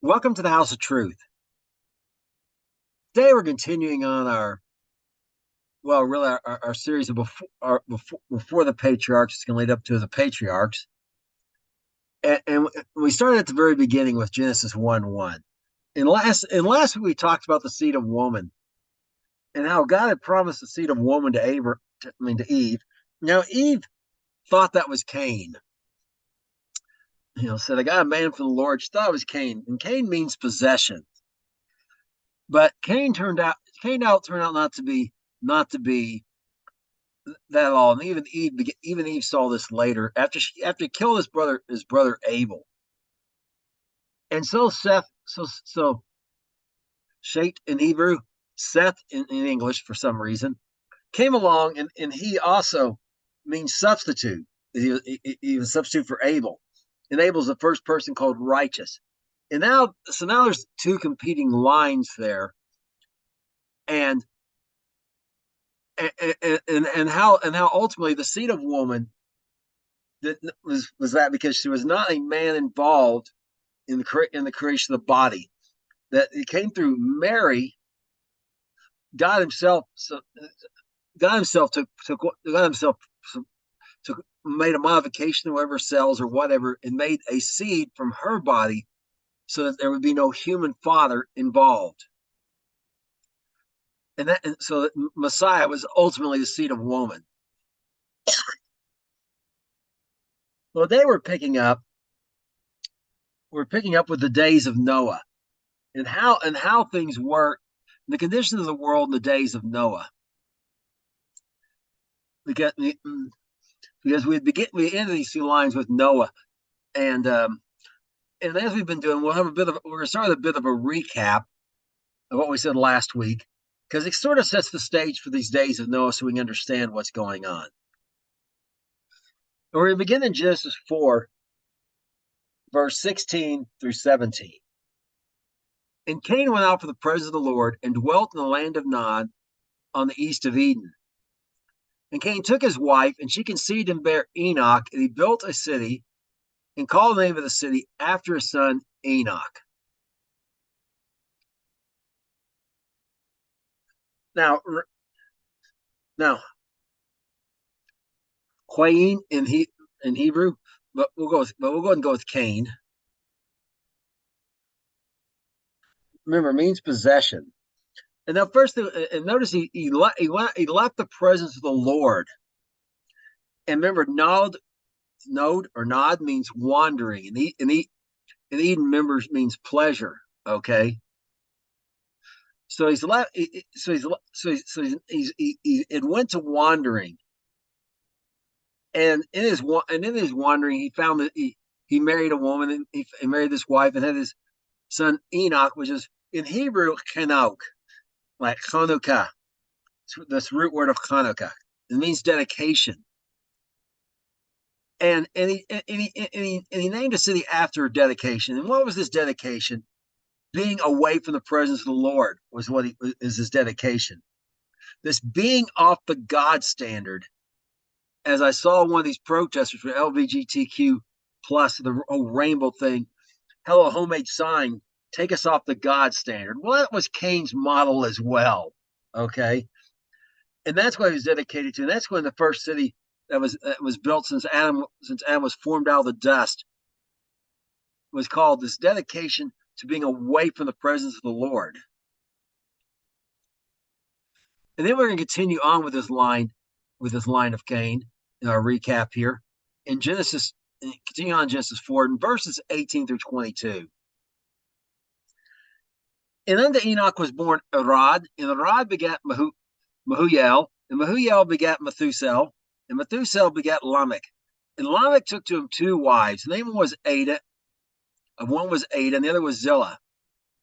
Welcome to the House of Truth. Today we're continuing on our series of before the patriarchs. It's going to lead up to the patriarchs, and we started at the very beginning with Genesis 1:1. And last week we talked about the seed of woman and how God had promised the seed of woman to Eve. Now Eve thought that was Cain. Said, I got a man from the Lord. She thought it was Cain, and Cain means possession. But Cain turned out not to be that at all. And even Eve saw this later after he killed his brother Abel. And so Shet in Hebrew, Seth in English for some reason, came along, and he also means substitute. He was a substitute for Abel. And Abel's the first person called righteous. And now there's two competing lines there. And how ultimately the seed of woman was that because there was not a man involved in the creation of the body, that it came through Mary. God himself made a modification of whatever cells or whatever and made a seed from her body so that there would be no human father involved. And so that Messiah was ultimately the seed of woman. Well, we're picking up with the days of Noah and how things were, the conditions of the world in the days of Noah. Because we ended these two lines with Noah, and as we've been doing, we're going to start with a bit of a recap of what we said last week, because it sort of sets the stage for these days of Noah so we can understand what's going on. We're going to begin in Genesis 4, verse 16 through 17. And Cain went out from the presence of the Lord and dwelt in the land of Nod on the east of Eden. And Cain took his wife, and she conceived and bare Enoch, and he built a city and called the name of the city after his son Enoch. Now, Cain in Hebrew, but we'll go ahead and go with Cain. Remember, it means possession. And now, first, and notice he left the presence of the Lord. And remember, Nod means wandering, and Eden, members, means pleasure. Okay. So he's left. It went to wandering, and in his wandering, he found that he married a woman, and he married this wife, and had his son Enoch, which is in Hebrew Chanok, like Chanukah. This root word of Chanukah. It means dedication. And he named a city after dedication. And what was this dedication? Being away from the presence of the Lord was is his dedication. This being off the God standard. As I saw one of these protesters for LGBTQ plus, the whole rainbow thing, hello homemade sign, take us off the God standard. Well, that was Cain's model as well. Okay. And that's what he was dedicated to. And that's when the first city that was built since Adam was formed out of the dust was called this dedication to being away from the presence of the Lord. And then we're going to continue on with this line of Cain in our recap here in continue on in Genesis 4 in verses 18 through 22. And unto Enoch was born Arad, and Arad begat Mahujael, and Mahujael begat Methuselah, and Methuselah begat Lamech. And Lamech took to him two wives. The name was Ada. One was Ada, and the other was Zillah.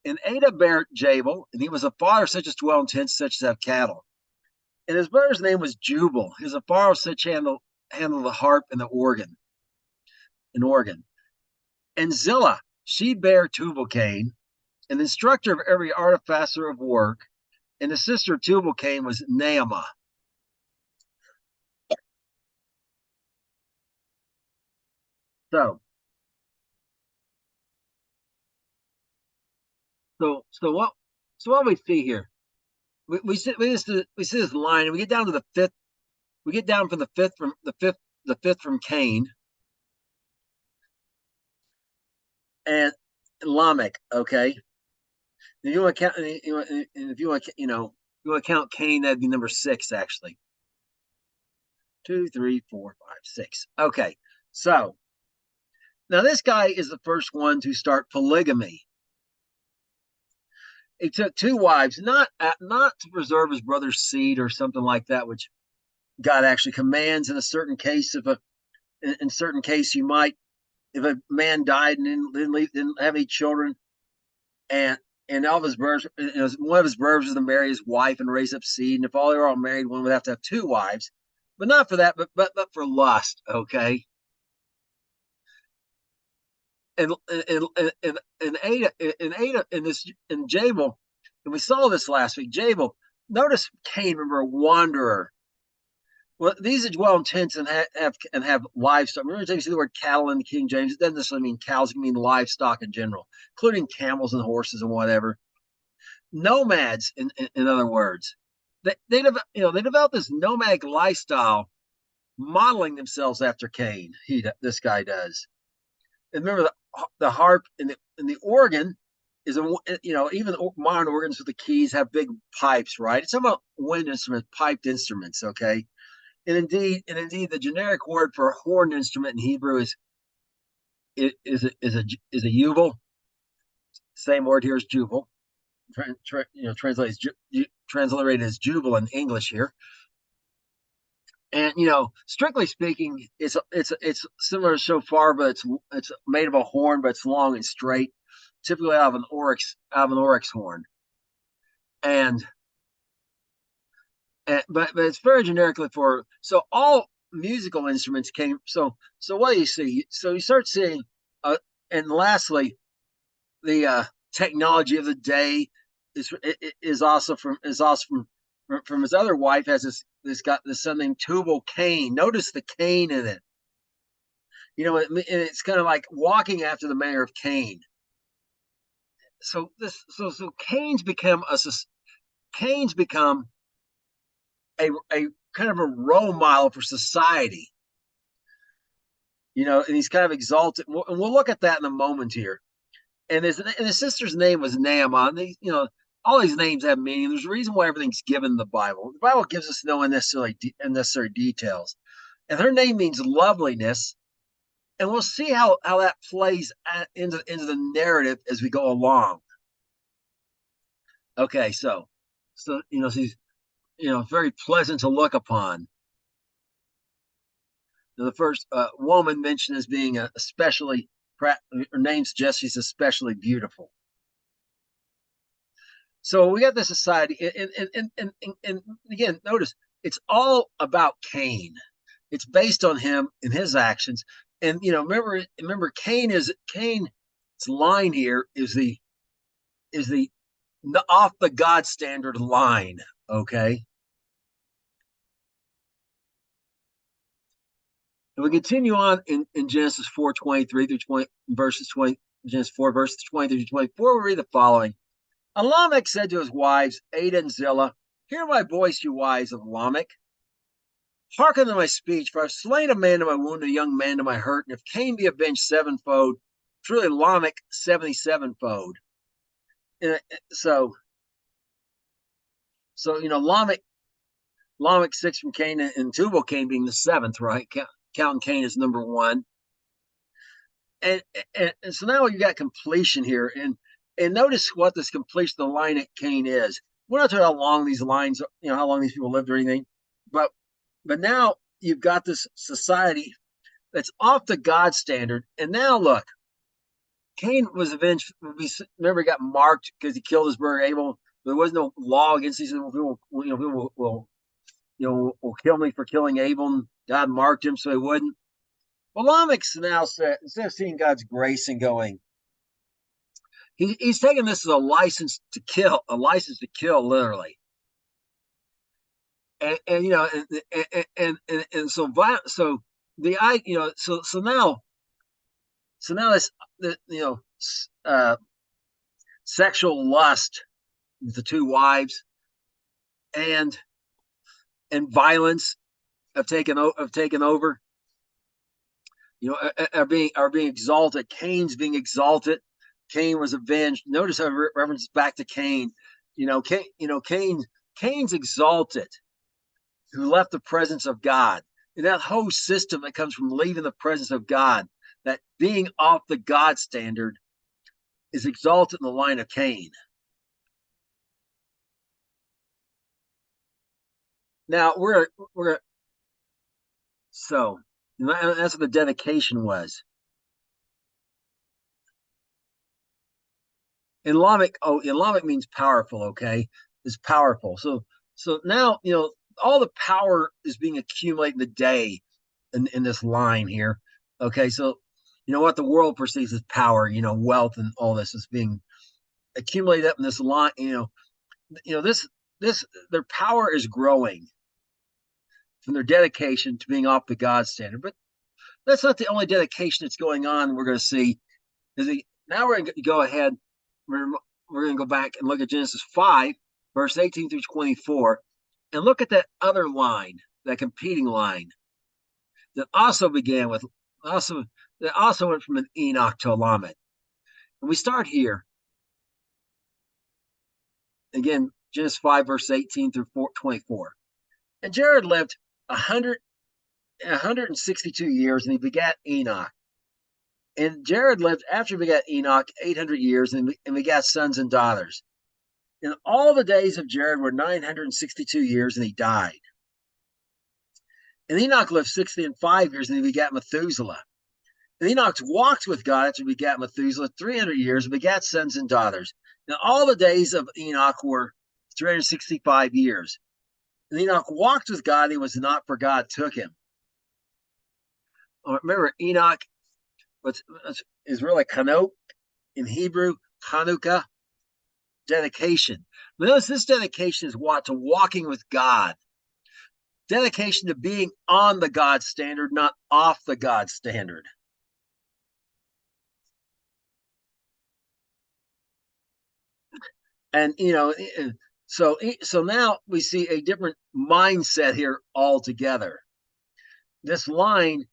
And Ada bare Jabal, and he was a father of such as dwell in tents, such as have cattle. And his brother's name was Jubal. He was a father of such handle the harp and the organ. And Zillah, she bare Tubal-Cain, an instructor of every artificer of work, and the sister of Tubal-Cain was Naamah. So So what we see here, we see this line, and we get down to the fifth. We get down from the fifth from Cain and Lamech. Okay, if you want to count, if you want, you want to count Cain, that'd be number six actually. Two, three, four, five, six. Okay, so now this guy is the first one to start polygamy. He took two wives, not to preserve his brother's seed or something like that, which God actually commands in a certain case. If a in certain case you might, if a man died and didn't have any children, and all of his brothers, one of his brothers was to marry his wife and raise up seed, and if all they were all married, one would have to have two wives, but not for that, but for lust. Okay, and Ada in Jabal, and we saw this last week. Jabal, notice Cain, remember, a wanderer. Well, these that dwell in tents and have livestock. Remember, you see the word cattle in the King James. It doesn't necessarily mean cows; it can mean livestock in general, including camels and horses and whatever. Nomads, in other words, they develop this nomadic lifestyle, modeling themselves after Cain. This guy does. And remember, the harp and the organ is even modern organs with the keys have big pipes, right? It's about wind instruments, piped instruments, okay. And indeed, the generic word for a horn instrument in Hebrew is a uval. Same word here as jubal. Translated as jubal in English here. And strictly speaking, it's similar to shofar, but it's made of a horn, but it's long and straight, typically out of an oryx horn. And but it's very generically for, so all musical instruments came. So what do you see? So you start seeing, and lastly, the technology of the day is also from his other wife. Has this son named Tubal Cain. Notice the Cain in it. It's kind of like walking after the manner of Cain. So Cain's become a kind of a role model for society. And he's kind of exalted, and we'll look at that in a moment here. And his sister's name was Naaman. All these names have meaning. There's a reason why everything's given in the Bible. The Bible gives us no unnecessary details. And her name means loveliness. And we'll see how that plays into the narrative as we go along. Okay, so she's very pleasant to look upon. Now, the first woman mentioned as being especially, her name suggests she's especially beautiful. So we got this society, and again, notice it's all about Cain. It's based on him and his actions. And remember, Cain's line here is the off the God standard line. Okay. And we continue on in Genesis 4:23 through 20 verses 20, Genesis 4 verses 20 through 24. We read the following. And Lamech said to his wives, Ada and Zillah, hear my voice, you wives of Lamech. Hearken to my speech, for I've slain a man to my wound, a young man to my hurt, and if Cain be avenged sevenfold, truly Lamech 77-fold. So Lamech 6 from Cain, and Tubal Cain being the seventh, right? Counting Cain as number one. And so now you got completion here, and notice what this completion of the line at Cain is. We're not talking how long these lines, how long these people lived or anything, but now you've got this society that's off the God standard. And now look, Cain was avenged. Remember, he got marked because he killed his brother Abel. There was no law against these people. People will kill me for killing Abel. And God marked him so he wouldn't. Well, Lamech's now said, instead of seeing God's grace and going, he's taking this as a license to kill, literally. And so now this sexual lust with the two wives, and violence have taken over. Are being exalted. Cain's being exalted. Cain was avenged. Notice how reference back to Cain. Cain's exalted, who left the presence of God. And that whole system that comes from leaving the presence of God, that being off the God standard, is exalted in the line of Cain. Now so that's what the dedication was. Lamech means powerful. Okay, is powerful. So now all the power is being accumulated in the day in this line here. Okay, so what the world perceives as power, wealth and all this is being accumulated up in this line. This their power is growing from their dedication to being off the God standard. But that's not the only dedication that's going on. We're going to see now we're going to go ahead. We're going to go back and look at Genesis 5, verse 18 through 24, and look at that other line, that competing line that also began with that also went from an Enoch to a Lamech. And we start here again, Genesis 5, verse 18 through 24. And Jared lived 162 years, and he begat Enoch. And Jared lived after he begat Enoch 800 years, and begat sons and daughters. And all the days of Jared were 962 years, and he died. And Enoch lived 65 years, and he begat Methuselah. And Enoch walked with God after he begat Methuselah 300 years, and begat sons and daughters. And all the days of Enoch were 365 years. And Enoch walked with God, and he was not, for God took him. Remember, Enoch is really Kanok in Hebrew, Hanukkah, dedication. Notice this dedication is what? To walking with God. Dedication to being on the God standard, not off the God standard. And so now we see a different mindset here altogether. This line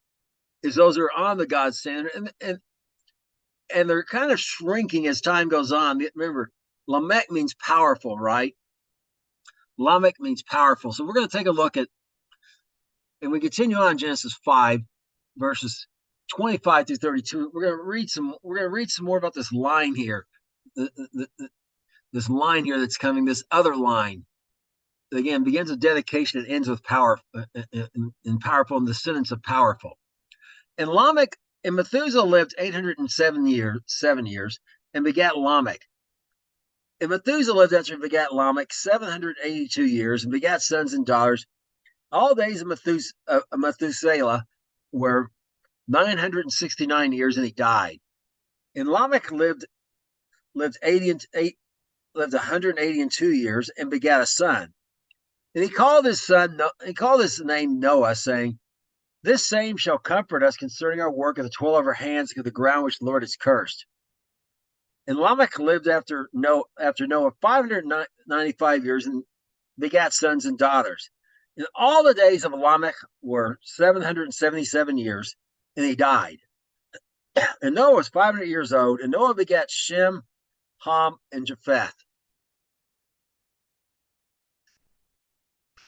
is those who are on the God standard, and they're kind of shrinking as time goes on. Remember, Lamech means powerful, right? Lamech means powerful. So we're going to take a look at, and we continue on Genesis 5, verses 25 through 32. We're going to read some more about this line here. This line here that's coming, this other line. Again, begins with dedication and ends with power, and powerful, and the sentence of powerful. And Lamech and Methuselah lived 807 years, and begat Lamech. And Methuselah lived after he begat Lamech 782 years, and begat sons and daughters. All days of Methuselah were 969 years, and he died. And Lamech lived 182 years, and begat a son. And he called his name Noah, saying, "This same shall comfort us concerning our work of the toil of our hands, of the ground which the Lord has cursed." And Lamech lived after Noah 595 years, and begat sons and daughters. And all the days of Lamech were 777 years, and he died. And Noah was 500 years old, and Noah begat Shem, Ham, and Japheth.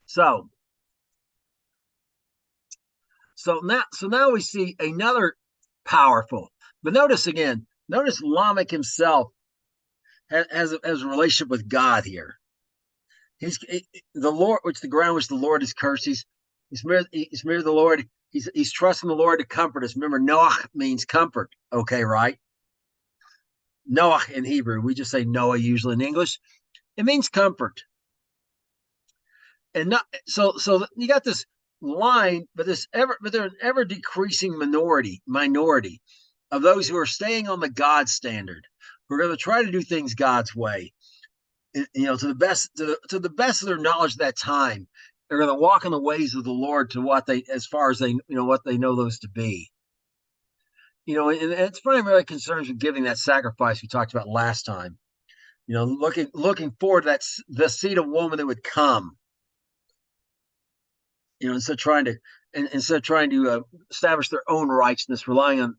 So now we see another powerful. But notice Lamech himself has a relationship with God here. The Lord, the ground which the Lord has cursed. He's married the Lord. He's trusting the Lord to comfort us. Remember, Noah means comfort. Okay, right? Noah in Hebrew, we just say Noah usually in English. It means comfort. And not so you got this line, but they're an ever decreasing minority of those who are staying on the God standard. We're going to try to do things God's way, to the best of their knowledge at that time. They're going to walk in the ways of the Lord as far as they what they know those to be. And it's primarily concerns with giving that sacrifice we talked about last time. looking forward to the seed of woman that would come. Instead of trying to establish their own righteousness, relying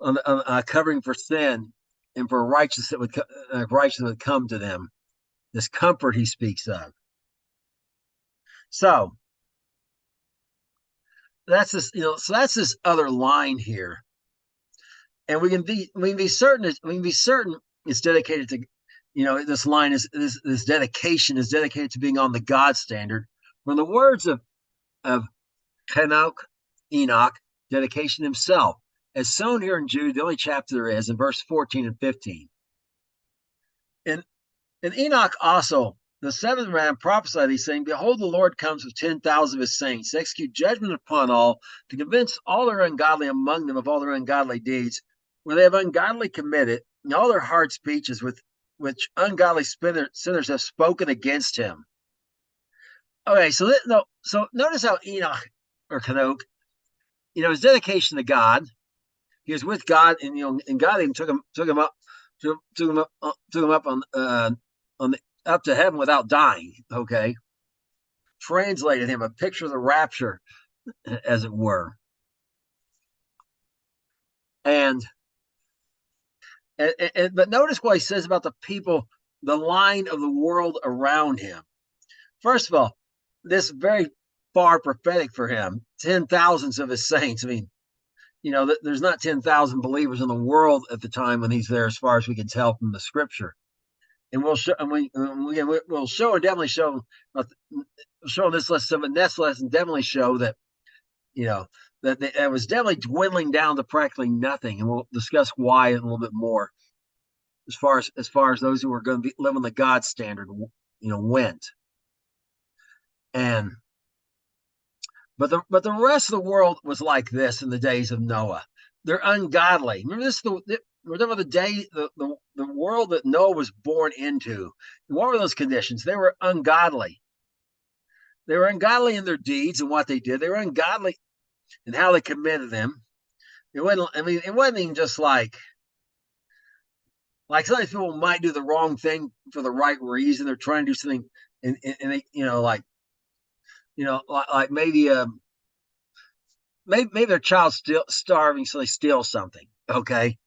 on covering for sin and for righteousness that would come to them. This comfort he speaks of. So that's this other line here, and we can be certain it's dedicated to, this line is this dedication is dedicated to being on the God standard. From the words of Enoch, dedication himself, as shown here in Jude, the only chapter there is, in verse 14 and 15. And Enoch also, the seventh man, prophesied these, saying, behold, the Lord comes with 10,000 of his saints to execute judgment upon all, to convince all that are ungodly among them of all their ungodly deeds, where they have ungodly committed, and all their hard speeches with which ungodly sinners have spoken against him. Okay, so notice how Enoch, or Canok, his dedication to God. He was with God, and God even took him up up to heaven without dying. Okay, translated him, a picture of the rapture, as it were. And but notice what he says about the people, the line of the world around him. First of all, this is very far prophetic for him. 10,000s of his saints. I mean, there's not 10,000 believers in the world at the time when he's there, as far as we can tell from the scripture. And we'll show, and we'll show, and definitely show this lesson, but next lesson definitely show that, that it was definitely dwindling down to practically nothing. And we'll discuss why a little bit more, as far as those who are going to live on the God standard, went. But the rest of the world was like this in the days of Noah. They're ungodly. Remember this? Remember the world that Noah was born into. And what were those conditions? They were ungodly. They were ungodly in their deeds and what they did. They were ungodly in how they committed them. It wasn't even just like some people might do the wrong thing for the right reason. They're trying to do something, and they, like maybe their child's still starving, so they steal something. Okay,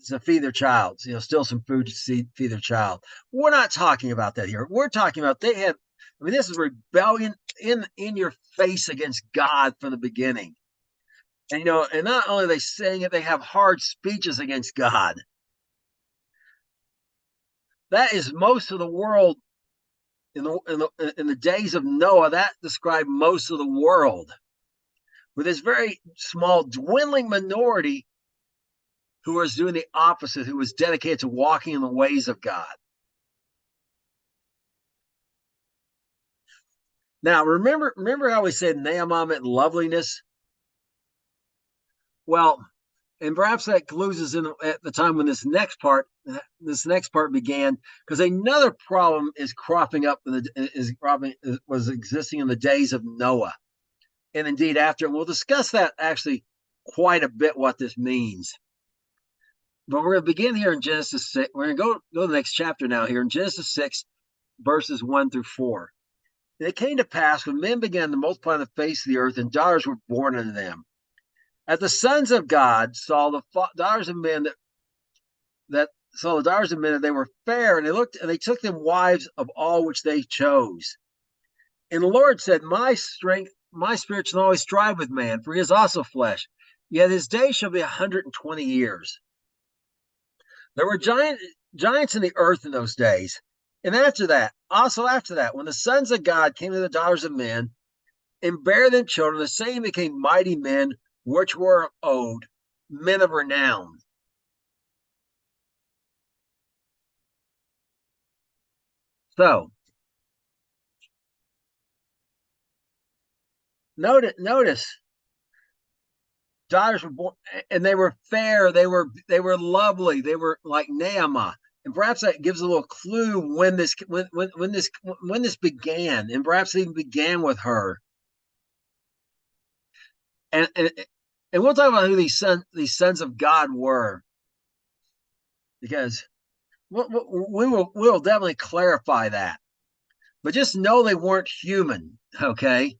to feed their child, steal some food to feed their child. We're not talking about that here. We're talking about this is rebellion in your face against God from the beginning. And and not only are they saying it, they have hard speeches against God. That is most of the world in the days of Noah. That described most of the world, with this very small, dwindling minority who was doing the opposite, who was dedicated to walking in the ways of God. Now, remember how we said Naaman meant loveliness? Well, and perhaps that clues us in at the time when this next part began, because another problem is cropping up was existing in the days of Noah, and indeed after. And we'll discuss that actually quite a bit, what this means. But we're going to begin here in Genesis 6. We're going to go to the next chapter now, here in Genesis 6, verses 1 through 4. And it came to pass, when men began to multiply on the face of the earth, and daughters were born unto them, as the sons of God saw the daughters of men that they were fair, and they took them wives of all which they chose. And the Lord said, my spirit shall always strive with man, for he is also flesh, yet his days shall be 120 years. There were giants in the earth in those days. And after that, when the sons of God came to the daughters of men, and bare them children, the same became mighty men, which were of old, men of renown. So, notice, daughters were born, and they were fair, they were lovely, they were like Naaman. And perhaps that gives a little clue when this began, and perhaps it even began with her. And we'll talk about who these sons of God were, because we'll definitely clarify that. But just know they weren't human, okay?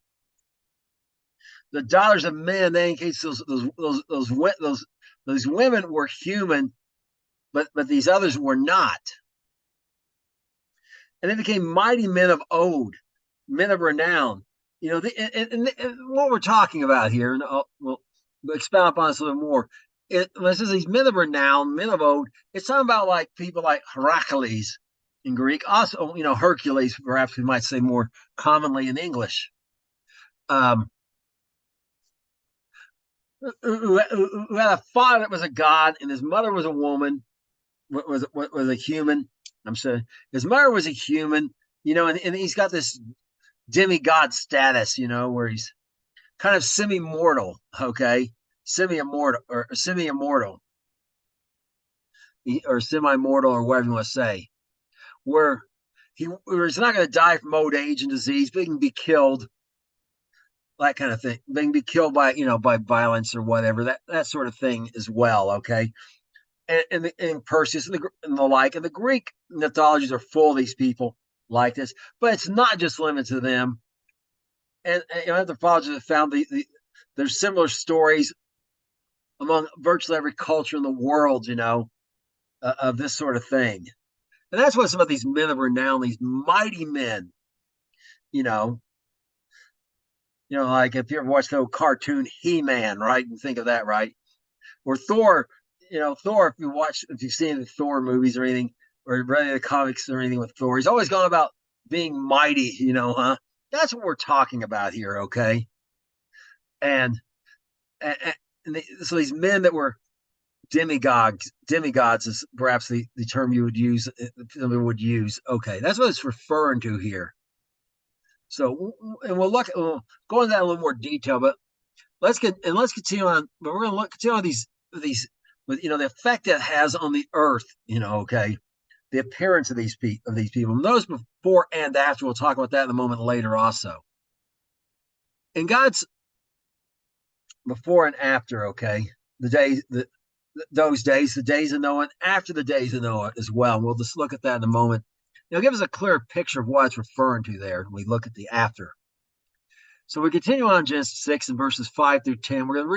The daughters of men, they in case those women were human, but these others were not. And they became mighty men of old, men of renown. And what we're talking about here, and we'll expound upon this a little more. When it says these men of renown, men of old, it's talking about like people like Heracles in Greek, also Hercules, perhaps we might say more commonly in English. Um, who had a father that was a god, and his mother was a woman, was a human. I'm saying his mother was a human, and he's got this demigod status, where he's kind of semi-mortal, okay, semi-immortal or semi-immortal or semi-mortal or whatever you want to say, where he's not going to die from old age and disease, but he can be killed, that kind of thing. They can be killed by violence or whatever, that sort of thing as well, okay. And Perseus and the like, and the Greek mythologies are full of these people like this, but it's not just limited to them. And anthropologists have found there's similar stories among virtually every culture in the world, of this sort of thing. And that's what some of these men of renown, these mighty men, you know, like if you ever watched the old cartoon He-Man, right? You think of that, right? Or Thor, Thor, if you've seen the Thor movies or anything, or read the comics or anything with Thor, he's always gone about being mighty, huh? That's what we're talking about here, okay? And, and, so these men that were demigods is perhaps the term you would use, okay, that's what it's referring to here. So, and we'll go into that in a little more detail, but let's continue on. But we're going to continue on these with the effect that has on the earth, okay, the appearance of these people. And those before and after, we'll talk about that in a moment later also. And God's before and after, okay, those days, the days of Noah, and after the days of Noah as well. And we'll just look at that in a moment. Give us a clear picture of what it's referring to there when we look at the after. So we continue on Genesis 6 and verses 5 through 10. We're going to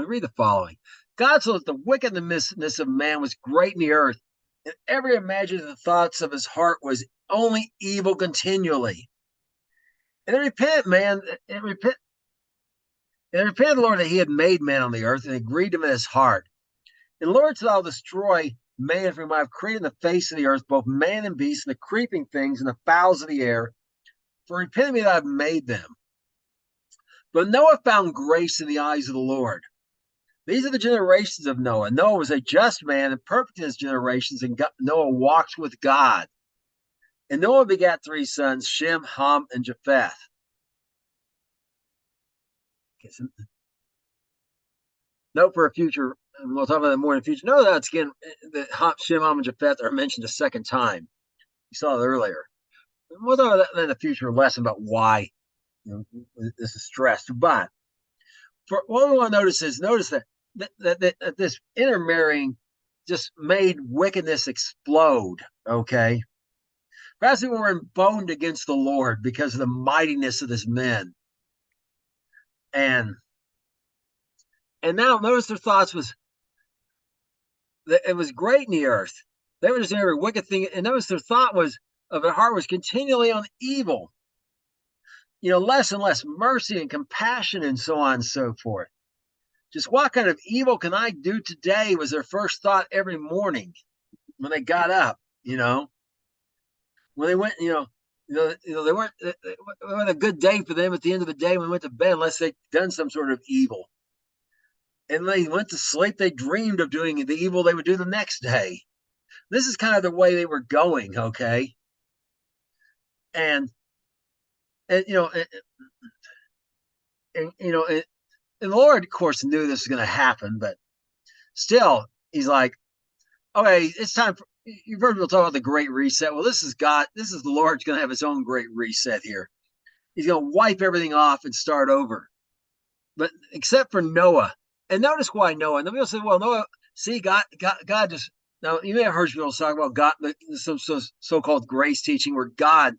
read the following. God saw that the wickedness of man was great in the earth, and every imaginative thoughts of his heart was only evil continually. And it repented the Lord that he had made man on the earth, and it grieved him in his heart. And the Lord said, I'll destroy man, from whom I have created in the face of the earth, both man and beast, and the creeping things, and the fowls of the air, for repented me that I've made them. But Noah found grace in the eyes of the Lord. These are the generations of Noah. Noah was a just man and perfect in his generations, and Noah walked with God. And Noah begat 3 sons, Shem, Ham, and Japheth. Note for a future, and we'll talk about that more in the future. No, that's again, that Shem, Ham, and Japheth are mentioned a second time. You saw it earlier. And we'll talk about that in the future lesson about why this is stressed. But for what we want to notice that this intermarrying just made wickedness explode, okay? Perhaps they were emboldened against the Lord because of the mightiness of this men. And now notice their thoughts was that it was great in the earth. They were just in every wicked thing. And notice their thought was of their heart was continually on evil. Less and less mercy and compassion and so on and so forth. Just what kind of evil can I do today was their first thought every morning when they got up, when they went, they weren't, it wasn't a good day for them at the end of the day when they went to bed unless they'd done some sort of evil. And they went to sleep, they dreamed of doing the evil they would do the next day. This is kind of the way they were going, okay? And the Lord, of course, knew this was going to happen, but still, he's like, okay, it's time for, you've heard people talk about the Great Reset. Well, this is God, this is the Lord's going to have his own Great Reset here. He's going to wipe everything off and start over. But except for Noah. And notice why Noah. And then people say, well, Noah, see, God just, Now, you may have heard people talk about God, some so-called grace teaching, where God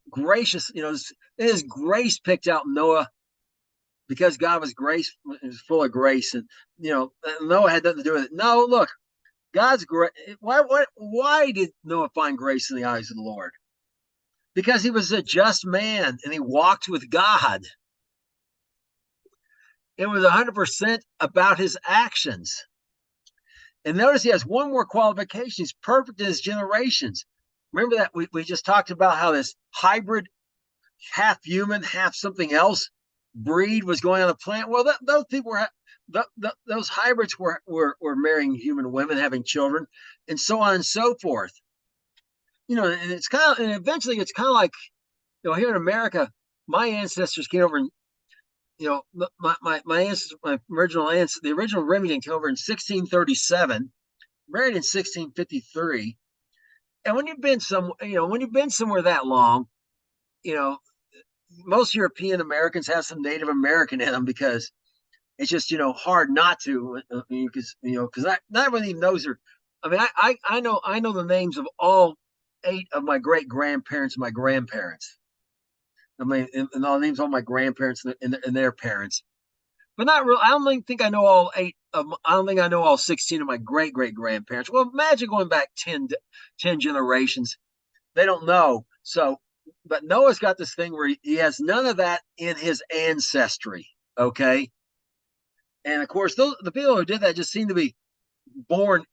gracious, his grace picked out Noah because God was was full of grace, and Noah had nothing to do with it. No, look, God's great. Why did Noah find grace in the eyes of the Lord? Because he was a just man and he walked with God. It was 100% about his actions. And notice he has one more qualification. He's perfect in his generations. Remember that we just talked about how this hybrid, half human, half something else breed was going on the planet. Well, those people were those hybrids were marrying human women, having children, and so on and so forth. And it's and eventually it's kind of like, here in America, my ancestors came over, and my ancestors, my original ancestors, the original Remington came over in 1637, married in 1653. And when you've been somewhere that long, most European Americans have some Native American in them, because it's just hard not to, because not everyone even knows her. I mean, I know the names of all 8 of my great grandparents and my grandparents. I mean, and all the names of all my grandparents and their parents, but not real. I don't even think I know all 8 of. I don't think I know all 16 of my great grandparents. Well, imagine going back 10 generations. They don't know. So, but Noah's got this thing where he has none of that in his ancestry. Okay. And of course, the people who did that just seem to be born,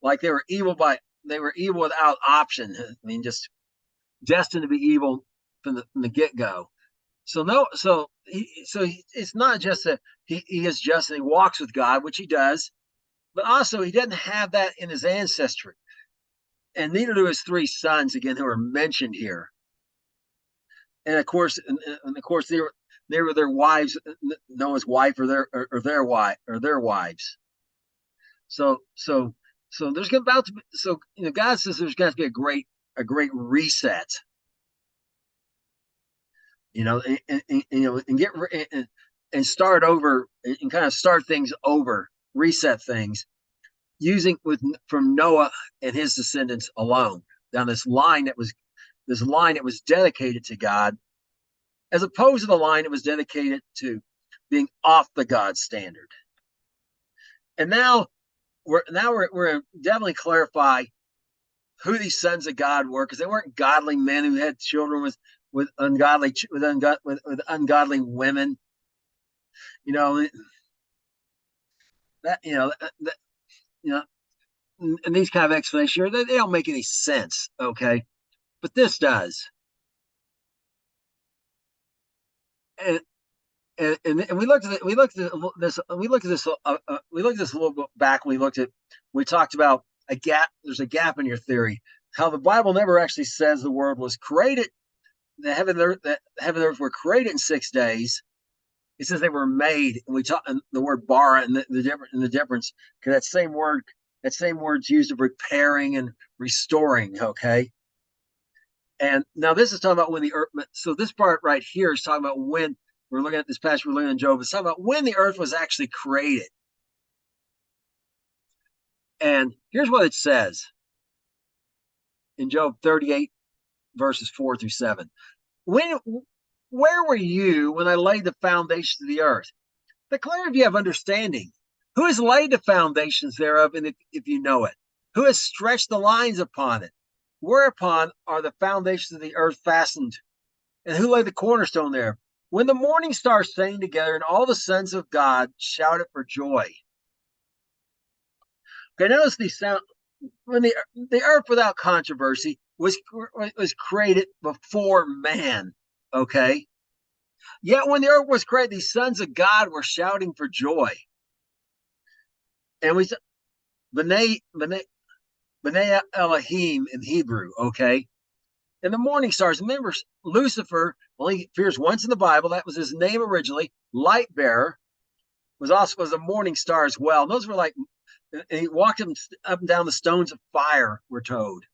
like they were evil without option. I mean, just destined to be evil from the get go. So no, it's not just that he is just and he walks with God, which he does, but also he doesn't have that in his ancestry, and neither do his 3 sons, again, who are mentioned here. And of course, they were their wives, Noah's wife, or their wives. So there's about to be, God says there's got to be a great reset. And get and start over, and kind of start things over, reset things, using from Noah and his descendants alone, down this line that was dedicated to God, as opposed to the line that was dedicated to being off the God standard. And now we're definitely clarify who these sons of God were, because they weren't godly men who had children with ungodly women. And these kind of explanations, they don't make any sense. Okay, but this does. And we looked at this a little bit back. We talked about a gap. There's a gap in your theory. How the Bible never actually says the world was created. The heaven and earth were created in 6 days. It says they were made, and we talk the word bara, and the difference, because that same word's used of repairing and restoring. Okay. And now this is talking about when the earth. So this part right here is talking about when we're looking at this passage. We're looking at Job. It's talking about when the earth was actually created. And here's what it says in Job 38, verses 4-7. Where were you when I laid the foundations of the earth? Declare if you have understanding. Who has laid the foundations thereof, and if you know it? Who has stretched the lines upon it? Whereupon are the foundations of the earth fastened? And who laid the cornerstone there? When the morning stars sang together, and all the sons of God shouted for joy. Okay, notice these sound. When the earth without controversy was created before man. Okay. Yet when the earth was created, these sons of God were shouting for joy. And we B'nai Elohim in Hebrew. Okay. And the morning stars. Remember, Lucifer only appears once in the Bible. That was his name originally. Light bearer was a morning star as well. And those were and he walked up and down the stones of fire, we're told.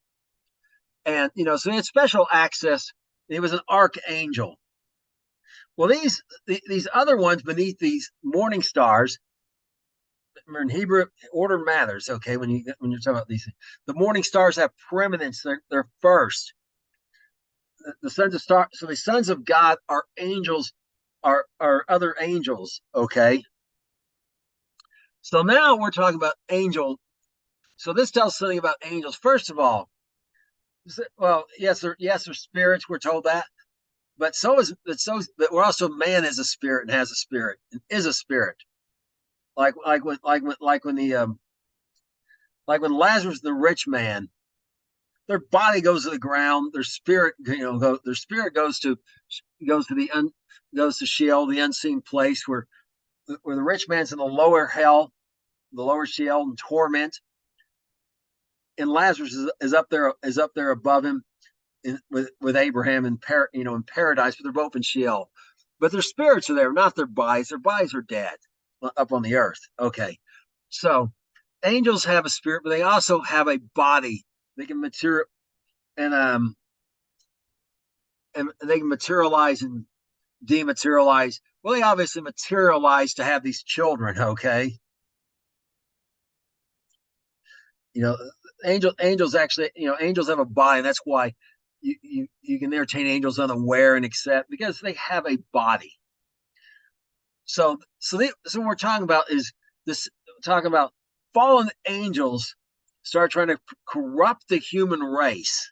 And so he had special access. He was an archangel. Well, these other ones beneath these morning stars, in Hebrew, order matters. Okay, when you're talking about these things, the morning stars have preeminence. They're first. The sons of stars. So the sons of God are angels, are other angels. Okay. So now we're talking about angel. So this tells something about angels. First of all, well, they're spirits. We're told that, but but we're also man is a spirit and has a spirit and is a spirit. Like when Lazarus, the rich man, their body goes to the ground, their spirit, their spirit goes to goes to Sheol, the unseen place where the rich man's in the lower hell, the lower Sheol, in torment, and Lazarus is up there above him with Abraham in paradise, but they're both in Sheol. But their spirits are there, not their bodies. Their bodies are dead up on the earth. Okay, so angels have a spirit, but they also have a body. They can material and they can materialize and dematerialize. Well, they obviously materialize to have these children. Okay, you know, angels actually, angels have a body, and that's why you can entertain angels unaware and accept because they have a body. So what we're talking about is this talking about fallen angels start trying to corrupt the human race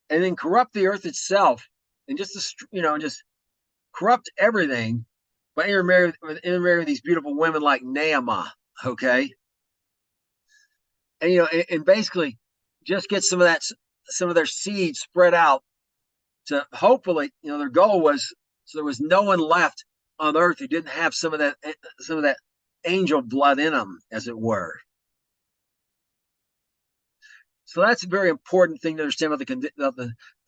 and then corrupt the earth itself and just corrupt everything by intermarrying with these beautiful women like Naamah, okay, and basically just get some of their seed spread out to hopefully, their goal was so there was no one left on earth who didn't have some of that angel blood in them, as it were. So that's a very important thing to understand about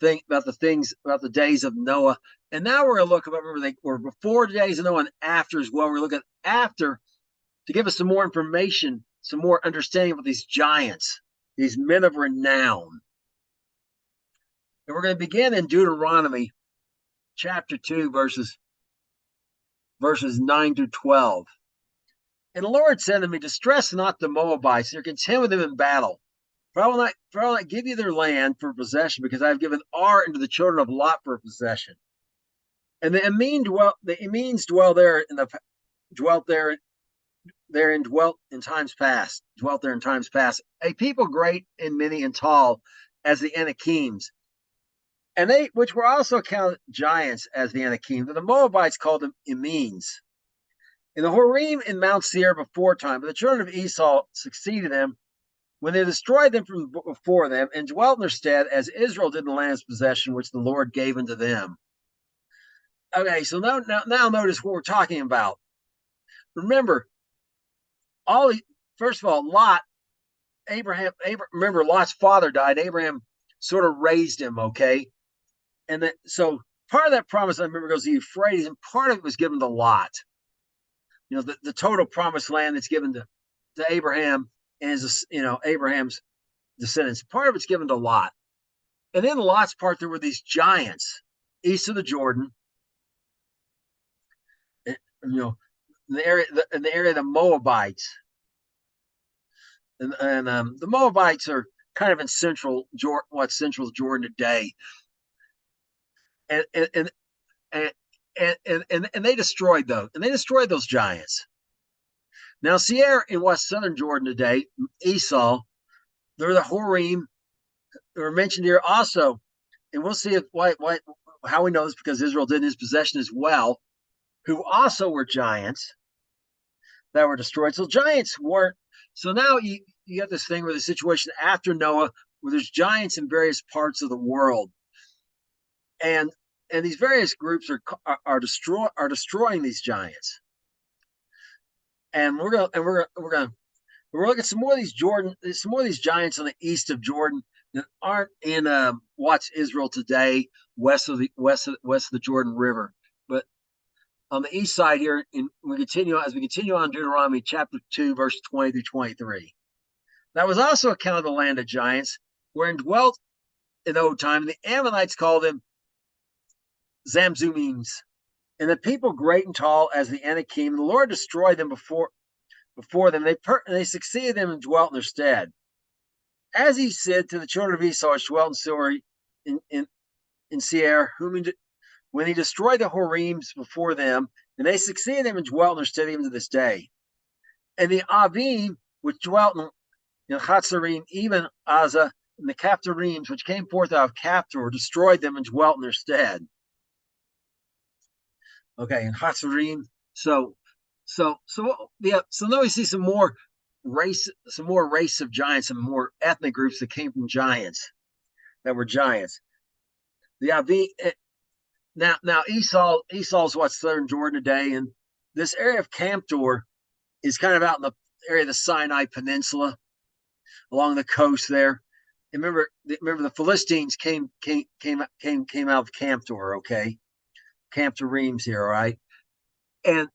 the days of Noah. And now we're going to look about, remember, they were before the days of Noah and after as well. We're looking at after to give us some more information, some more understanding about these giants, these men of renown. And we're going to begin in Deuteronomy chapter 2, verses 9 through 12. And the Lord said to me, distress not the Moabites, nor contend with them in battle. For I will not give you their land for possession, because I have given Ar into the children of Lot for possession. And the Emines dwelt there in times past, a people great and many and tall as the Anakims. And they, which were also counted giants as the Anakim, but the Moabites called them Emines. And the Horim in Mount Seir before time, but the children of Esau succeeded them when they destroyed them from before them and dwelt in their stead, as Israel did in the land's possession, which the Lord gave unto them. Okay, so now notice what we're talking about. Remember, first of all, Lot, remember Lot's father died. Abraham sort of raised him, okay? And so part of that promise, I remember, goes to Euphrates, and part of it was given to Lot. The total promised land that's given to Abraham and Abraham's descendants. Part of it's given to Lot. And then Lot's part, there were these giants east of the Jordan, in the area of the Moabites. And the Moabites are kind of in central Jordan today. And they destroyed those giants. Now, Seir in west southern Jordan today, Esau, they're the Horim. They were mentioned here also, and we'll see how we know this, because Israel did in his possession as well, who also were giants that were destroyed. So giants weren't. So now you have this thing where the situation after Noah, where there's giants in various parts of the world, and these various groups are destroying these giants. And we're gonna look at some more of these giants on the east of Jordan that aren't in what's Israel today, west of the Jordan River, but on the east side here. We continue on Deuteronomy chapter 2, verse 20 through 23. That was also a account of the land of giants, wherein dwelt in old time. The Ammonites called them Zamzumims, And the people great and tall as the Anakim, the Lord destroyed them before them. They succeeded them and dwelt in their stead. As he said to the children of Esau, which dwelt in Seir, in Seir, when he destroyed the Horims before them, and they succeeded them and dwelt in their stead even to this day. And the Avim, which dwelt in Chatzarim, even Aza, and the Caphtorims, which came forth out of Caphtor, destroyed them and dwelt in their stead. Okay, and Hatzarim. So now we see some more race of giants, some more ethnic groups that came from giants that were giants. The Avi now Esau's what, southern Jordan today, and this area of Caphtor is kind of out in the area of the Sinai Peninsula, along the coast there. And remember the Philistines came out of Caphtor, okay? Caphtorims here, all right? And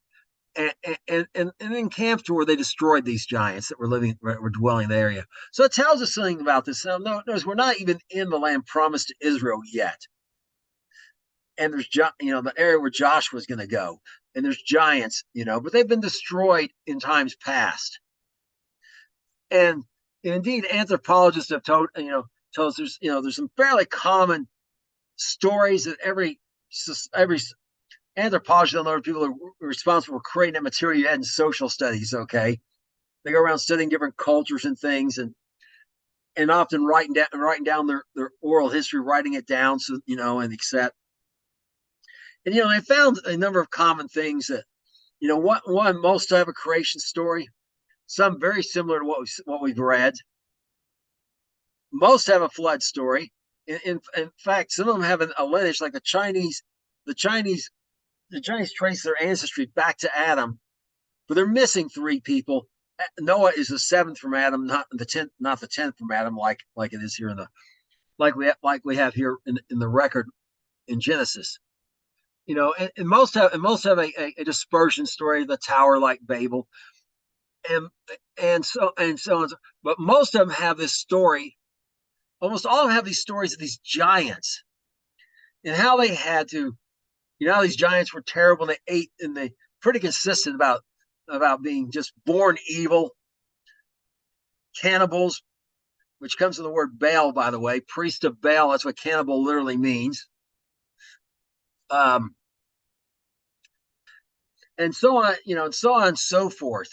in Caphtor, they destroyed these giants that were dwelling in the area. So it tells us something about this. Now, notice we're not even in the land promised to Israel yet. And there's, the area where Joshua was going to go. And there's giants, but they've been destroyed in times past. And indeed, anthropologists have told us there's some fairly common stories that every anthropologists and other people are responsible for creating that material you had in social studies. Okay, they go around studying different cultures and things, and often writing down their oral history, writing it down, so and accept. And they found a number of common things that one most have a creation story, some very similar to what we've read. Most have a flood story. In fact, some of them have a lineage, like the Chinese trace their ancestry back to Adam, but they're missing 3 people. Noah is the 7th from Adam, not the 10th from Adam, like it is here like we have here in the record in Genesis. And most have a dispersion story, the tower like Babel, and so on. But most of them have this story. Almost all of them have these stories of these giants and how they had to. These giants were terrible, and they ate, and they pretty consistent about being just born evil, cannibals, which comes from the word Baal, by the way, priest of Baal. That's what cannibal literally means. And so on, and so on and so forth,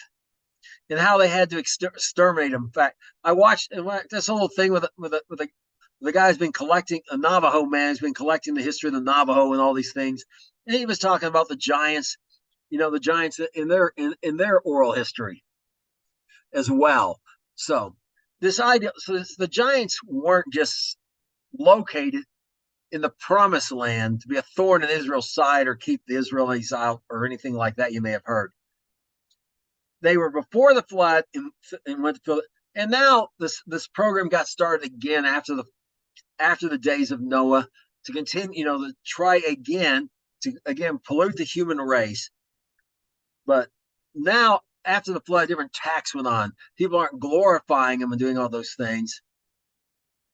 and how they had to exterminate them. In fact, I watched this whole thing with the guy who's been collecting, a Navajo man who's been collecting the history of the Navajo and all these things. And he was talking about the giants, the giants in their oral history as well. So the giants weren't just located in the promised land to be a thorn in Israel's side or keep the Israelites out or anything like that you may have heard. They were before the flood and went to, and now this program got started again after the days of Noah, to continue, to try again to pollute the human race. But now after the flood, different attacks went on. People aren't glorifying them and doing all those things.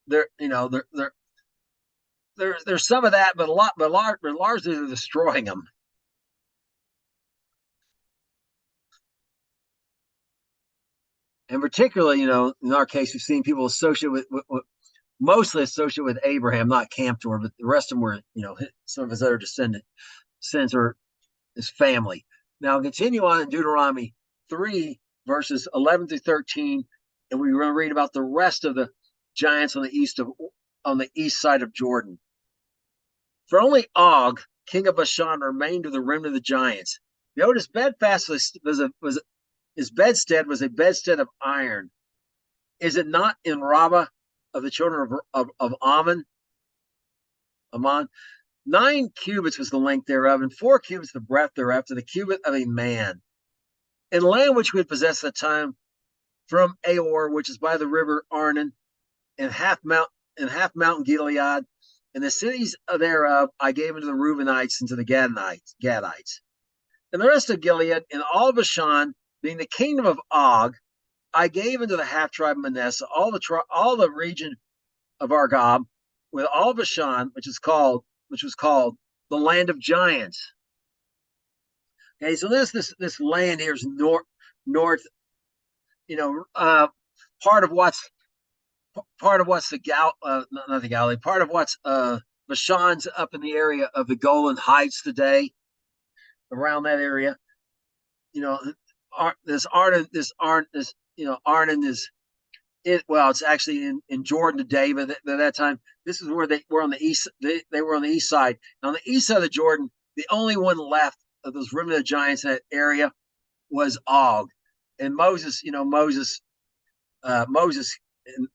There's some of that, but largely they're destroying them. And particularly, in our case, we've seen people associated with mostly associated with Abraham, not Caphtor, but the rest of them were, some of his other descendants or his family. Now, continue on in Deuteronomy 3, verses 11 through 13, and we're going to read about the rest of the giants on the east side of Jordan. For only Og, king of Bashan, remained of the remnant of the giants. Behold, his his bedstead was a bedstead of iron. Is it not in Rabbah of the children of Ammon? 9 cubits was the length thereof, and 4 cubits the breadth thereof, to the cubit of a man. In land which we had possessed at the time, from Aor, which is by the river Arnon, and half mountain Gilead, and the cities thereof I gave unto the Reubenites and to the Gadites. And the rest of Gilead, and all Bashan, being the kingdom of Og, I gave unto the half tribe of Manasseh, all the region of Argob, with all Bashan, which was called the land of giants. Okay, so this land here is north, you know, part of what's the not the Galilee, part of what's Bashan's up in the area of the Golan Heights today, around that area. You know, Arnon is it. Well, it's actually in Jordan today, but at that time, this is where they were on the east. They were on the east side. And on the east side of the Jordan, the only one left of those remnant of giants in that area was Og, and Moses. Moses and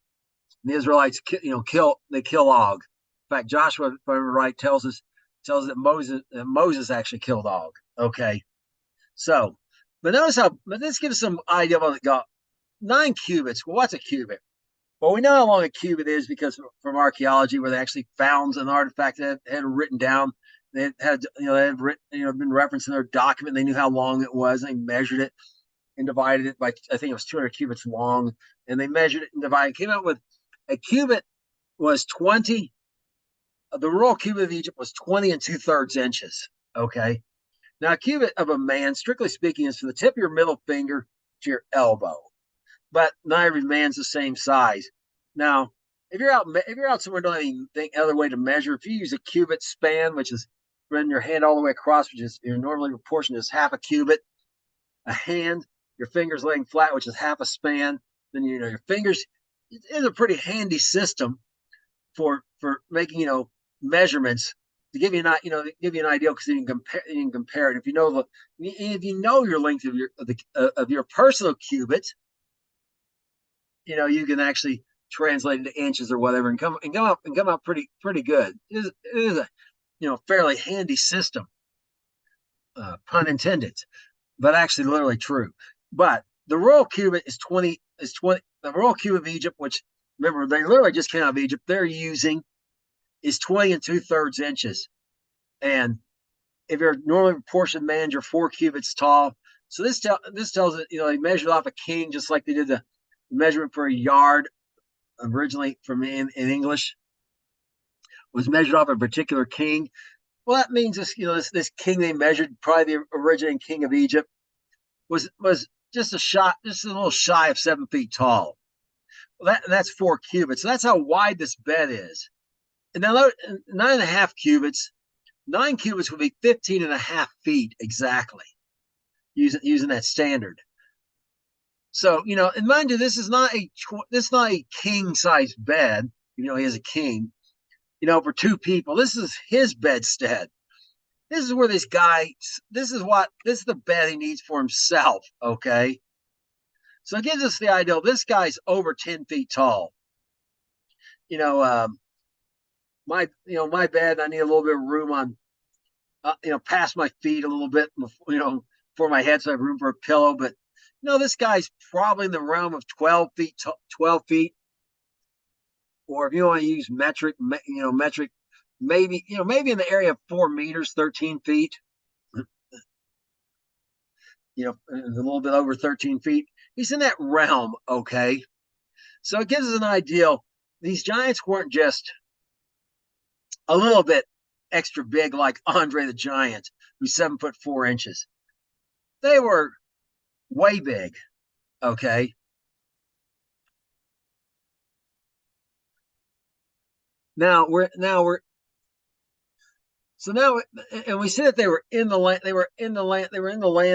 the Israelites, kill Og. In fact, Joshua, if I remember right, tells that Moses actually killed Og. Okay, so, but this gives some idea about God. 9 cubits. Well, what's a cubit? Well, we know how long a cubit is because from archaeology, where they actually found an artifact that had written down. They had written, been referenced in their document. They knew how long it was. And they measured it and divided it by, I think it was 200 cubits long, and they measured it and divided. It came out with a cubit was 20. The royal cubit of Egypt was 20 and 2/3 inches. Okay. Now, a cubit of a man, strictly speaking, is from the tip of your middle finger to your elbow, but not every man's the same size. Now, if you're out somewhere, don't have any other way to measure. If you use a cubit span, which is running your hand all the way across, which is normally proportioned as half a cubit, a hand, your fingers laying flat, which is half a span, then your fingers. It is a pretty handy system for making measurements to give you an idea, because you can compare it. If you know your length of your personal cubit, you can actually translate into inches or whatever, and come out pretty good. It is a fairly handy system, pun intended, but actually literally true. But the royal cubit is 20. The royal cubit of Egypt, which, remember, they literally just came out of Egypt. They're using is 20 and 2/3 inches. And if you're a normally proportioned man, you're 4 cubits tall. So this tells it, they measured off a king, just like they did the measurement for a yard originally in English, was measured off a particular king. Well, that means this king they measured, probably the originating king of Egypt, was just a little shy of 7 feet tall. Well, that's 4 cubits. So that's how wide this bed is. And now 9.5 cubits, 9 cubits would be 15.5 feet exactly, using that standard. So, and mind you, this is not a king size bed. He is a king, for 2 people. This is his bedstead. This is where this is the bed he needs for himself. Okay. So it gives us the idea. This guy's over 10 feet tall. My bed, I need a little bit of room on, past my feet a little bit, for my head, so I have room for a pillow. But this guy's probably in the realm of 12 feet, or if you want to use metric, maybe in the area of 4 meters, 13 feet. A little bit over 13 feet. He's in that realm. Okay, so it gives us an idea. These giants weren't just a little bit extra big like Andre the Giant, who's 7'4". They were way big. Okay. Now we're so now, and we see that they were in the land. They were in the land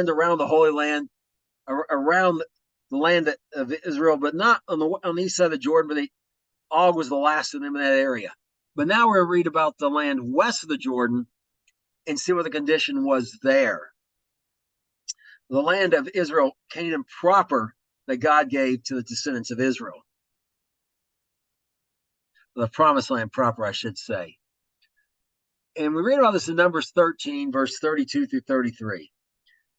around the Holy Land, around the land of Israel, but not on the east side of the Jordan. But Og was the last of them in that area. But now we're read about the land west of the Jordan and see what the condition was there. The land of Israel, Canaan proper, that God gave to the descendants of Israel. The promised land proper, I should say. And we read about this in Numbers 13, verse 32 through 33.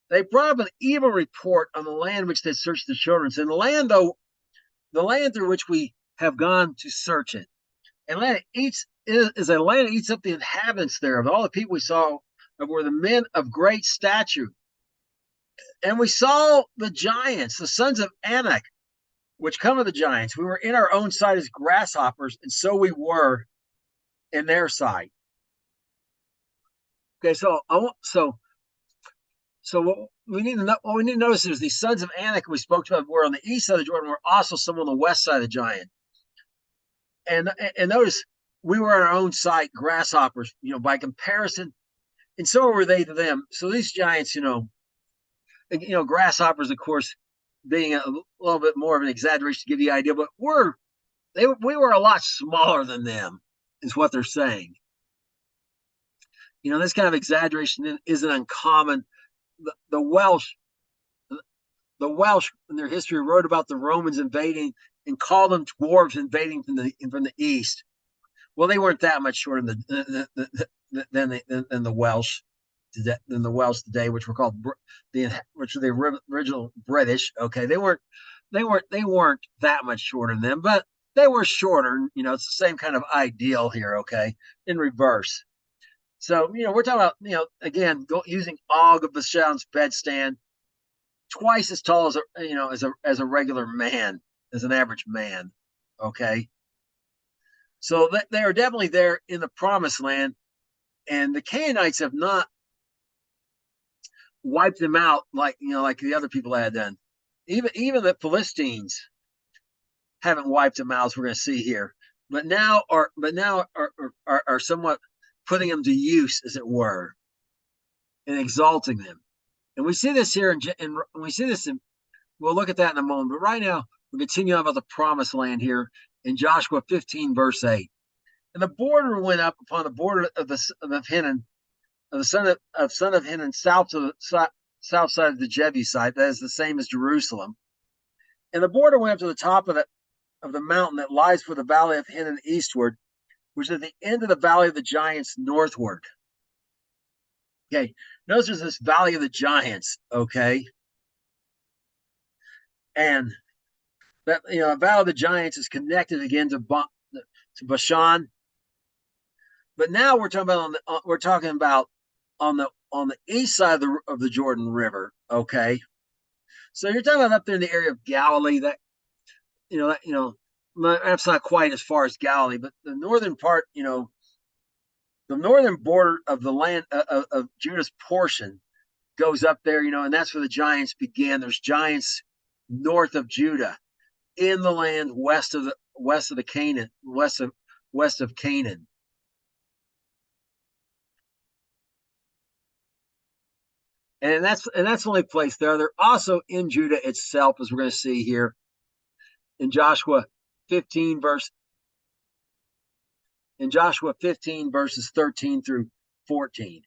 They brought up an evil report on the land which they searched the children. And the land through which we have gone to search it. And land eats is a land that eats up the inhabitants thereof. All the people we saw were the men of great stature. And we saw the giants, the sons of Anak, which come of the giants. We were in our own sight as grasshoppers, and so we were in their sight. Okay, so So what we need to notice is these sons of Anak we spoke about were on the east side of the Jordan, were also some on the west side of the giant. And notice we were on our own side grasshoppers, by comparison, and so were they to them. So these giants, grasshoppers, of course, being a little bit more of an exaggeration to give you an idea, but we were a lot smaller than them, is what they're saying. This kind of exaggeration isn't uncommon. The Welsh, the Welsh in their history wrote about the Romans invading and called them dwarves invading from the east. Well, they weren't that much shorter than the Welsh today, which were called which are the original British. Okay, they weren't that much shorter than them, but they were shorter. It's the same kind of ideal here. Okay, in reverse. So we're talking about again using Og of Bashan's bedstand, twice as tall as a regular man, as an average man. Okay, so they are definitely there in the promised land, and the Canaanites have not wiped them out like the other people had done. Even the Philistines haven't wiped them out, as we're going to see here. But now are somewhat putting them to use, as it were, and exalting them. And we see this here, and we see this in. We'll look at that in a moment. But right now, we continue on about the promised land here in Joshua 15, verse 8. And the border went up upon the border of Hinnon, of the son of Hinnon, south south side of the Jebusite. That is the same as Jerusalem. And the border went up to the top of the mountain that lies for the valley of Hinnon eastward, which is at the end of the valley of the giants northward. Okay, notice there's this valley of the giants. Okay, and that valley of the giants is connected again to Bashan. But now we're talking about on the east side of the Jordan River. Okay, so you're talking about up there in the area of Galilee. That's not quite as far as Galilee, but the northern part, the northern border of the land of Judah's portion goes up there, and that's where the giants began. There's giants north of Judah in the land west of Canaan. And that's the only place there. They're also in Judah itself, as we're going to see here in Joshua 15 verses 13 through 14.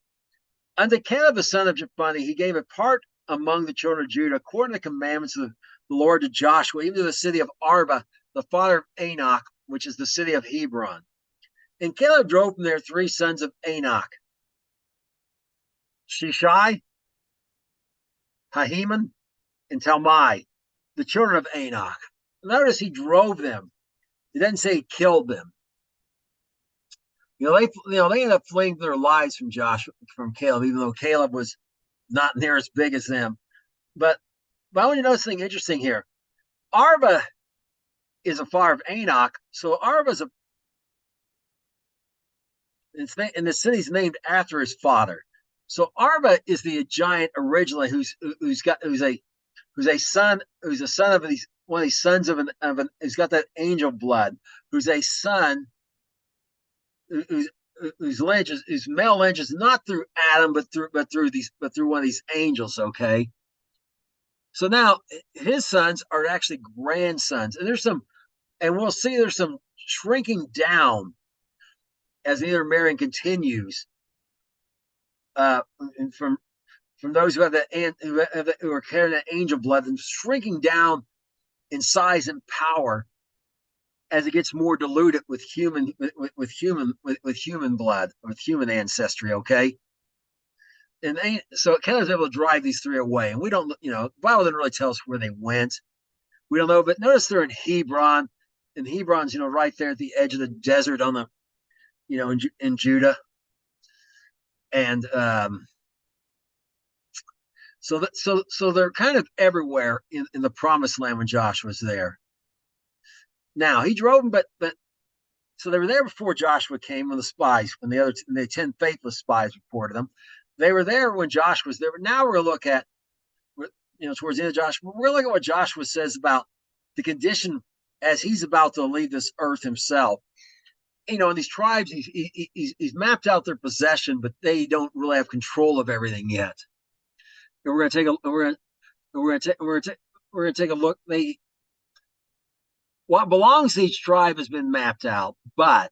Unto Caleb the son of Jephunneh he gave a part among the children of Judah, according to the commandments of the Lord to Joshua, even to the city of Arba, the father of Anak, which is the city of Hebron. And Caleb drove from there 3 sons of Anak, Shishai, Ahiman, and Talmai, the children of Anak. Notice he drove them. He doesn't say he killed them. They ended up fleeing their lives from Caleb, even though Caleb was not near as big as them. But I want you to notice something interesting here. Arba is a father of Anak, so Arba's and the city's named after his father. So Arba is the giant originally who's a son of one of these sons of an who's got that angel blood, who's a son whose male lineage is not through Adam, but through one of these angels. Okay, so now his sons are actually grandsons, and we'll see there's some shrinking down as the intermarrying continues from those who have who are carrying that angel blood, and shrinking down in size and power as it gets more diluted with human blood, with human ancestry. Okay, and so it kind of is able to drive these 3 away, and we don't, the Bible didn't really tell us where they went. We don't know, but notice they're in Hebron, and Hebron's right there at the edge of the desert on the in Judah, and so they're kind of everywhere in the promised land when Joshua's there. Now he drove them, but so they were there before Joshua came when the 10 faithless spies reported them. They were there when Joshua was there. But now we're going to look at, towards the end of Joshua, we're looking at what Joshua says about the condition as he's about to leave this earth himself. In these tribes, he's mapped out their possession, but they don't really have control of everything yet. And we're going to take a look. What belongs to each tribe has been mapped out, but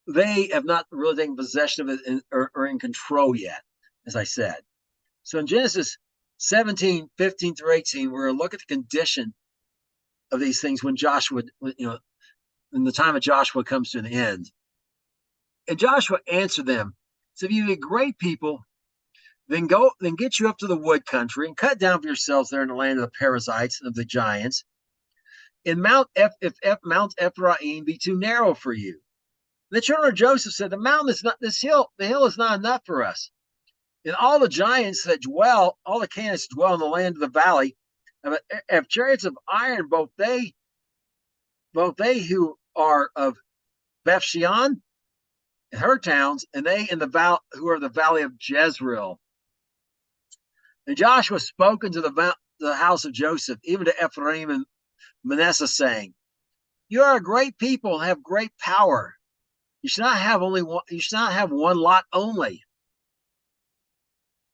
they have not really taken possession of it or in control yet, as I said. So in Genesis 17, 15 through 18, we're going to look at the condition of these things when Joshua, when the time of Joshua comes to an end. And Joshua answered them, so if you be a great people, then get you up to the wood country and cut down for yourselves there in the land of the Perizzites and of the giants. And Mount Ephraim be too narrow for you. The children of Joseph said, the hill is not enough for us. And all the giants that dwell, all the Canaanites dwell in the land of the valley, have chariots of iron, both they who are of Bethshean and her towns, and they in the who are the valley of Jezreel. And Joshua spoke unto the house of Joseph, even to Ephraim and Manasseh, saying, you are a great people and have great power. You should not have one lot only.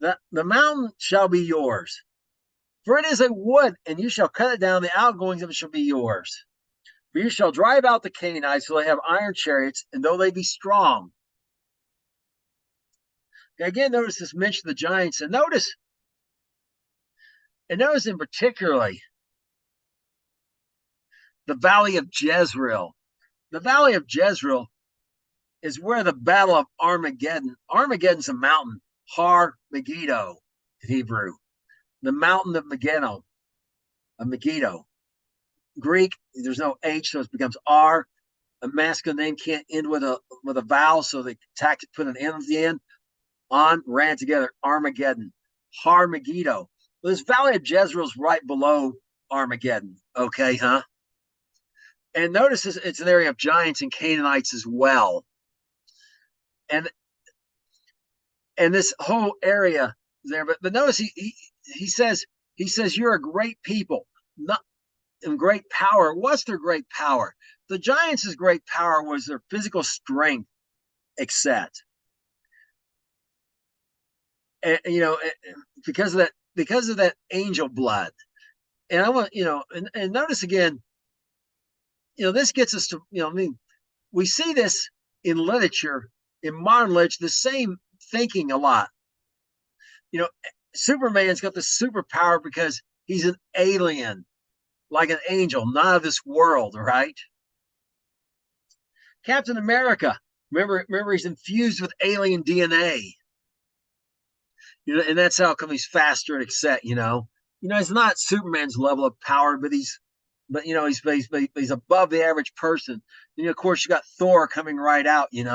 The mountain shall be yours, for it is a wood, and you shall cut it down. The outgoings of it shall be yours. For you shall drive out the Canaanites, so they have iron chariots, and though they be strong. Again, notice this mention of the giants, and notice in particularly the valley of Jezreel. The valley of Jezreel is where the battle of Armageddon. Armageddon's a mountain, Har Megiddo in Hebrew, the mountain of Megiddo. Greek, there's no H, so it becomes R. A masculine name can't end with a vowel, so they put an N at the end. Ran together, Armageddon, Har Megiddo. Well, this valley of Jezreel is right below Armageddon. Okay, huh? And notice it's an area of giants and Canaanites as well. And this whole area there, but notice he says you're a great people, not in great power. What's their great power? The giants' great power was their physical strength, except, and because of that angel blood. And I want and notice again, this gets us to we see this in literature, in modern literature, the same thinking a lot. Superman's got this superpower because he's an alien, like an angel, not of this world, right? Captain America, remember he's infused with alien DNA. And that's how come he's faster and etc. He's not Superman's level of power, but he's above the average person. And of course you got Thor coming right out, in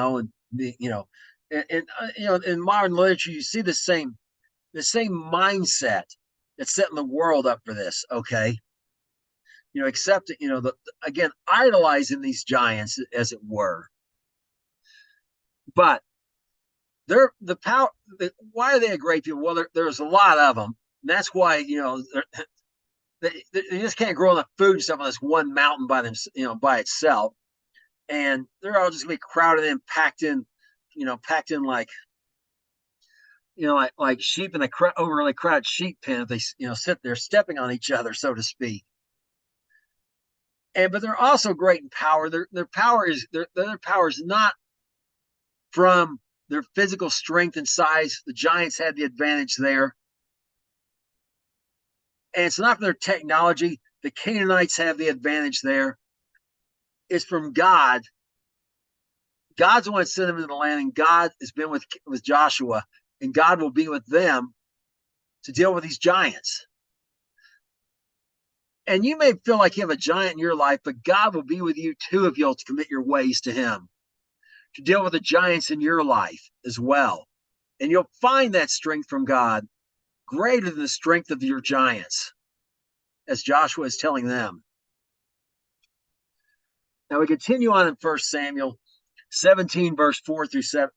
modern literature you see the same mindset that's setting the world up for this. Okay, except again idolizing these giants as it were, but they're the power. Why are they a great people? Well, there's a lot of them. And that's why they just can't grow enough food and stuff on this one mountain by by itself, and they're all just gonna be crowded in, packed in like like sheep in a overly crowded sheep pen. If they sit there stepping on each other, so to speak. But they're also great in power. Their power is not from their physical strength and size. The giants had the advantage there. And it's not from their technology. The Canaanites have the advantage there. It's from God. God's the one that sent them into the land, and God has been with Joshua, and God will be with them to deal with these giants. And you may feel like you have a giant in your life, but God will be with you too if you'll commit your ways to him, to deal with the giants in your life as well. And you'll find that strength from God greater than the strength of your giants, as Joshua is telling them. Now we continue on in 1 Samuel 17, verses 4 through 7.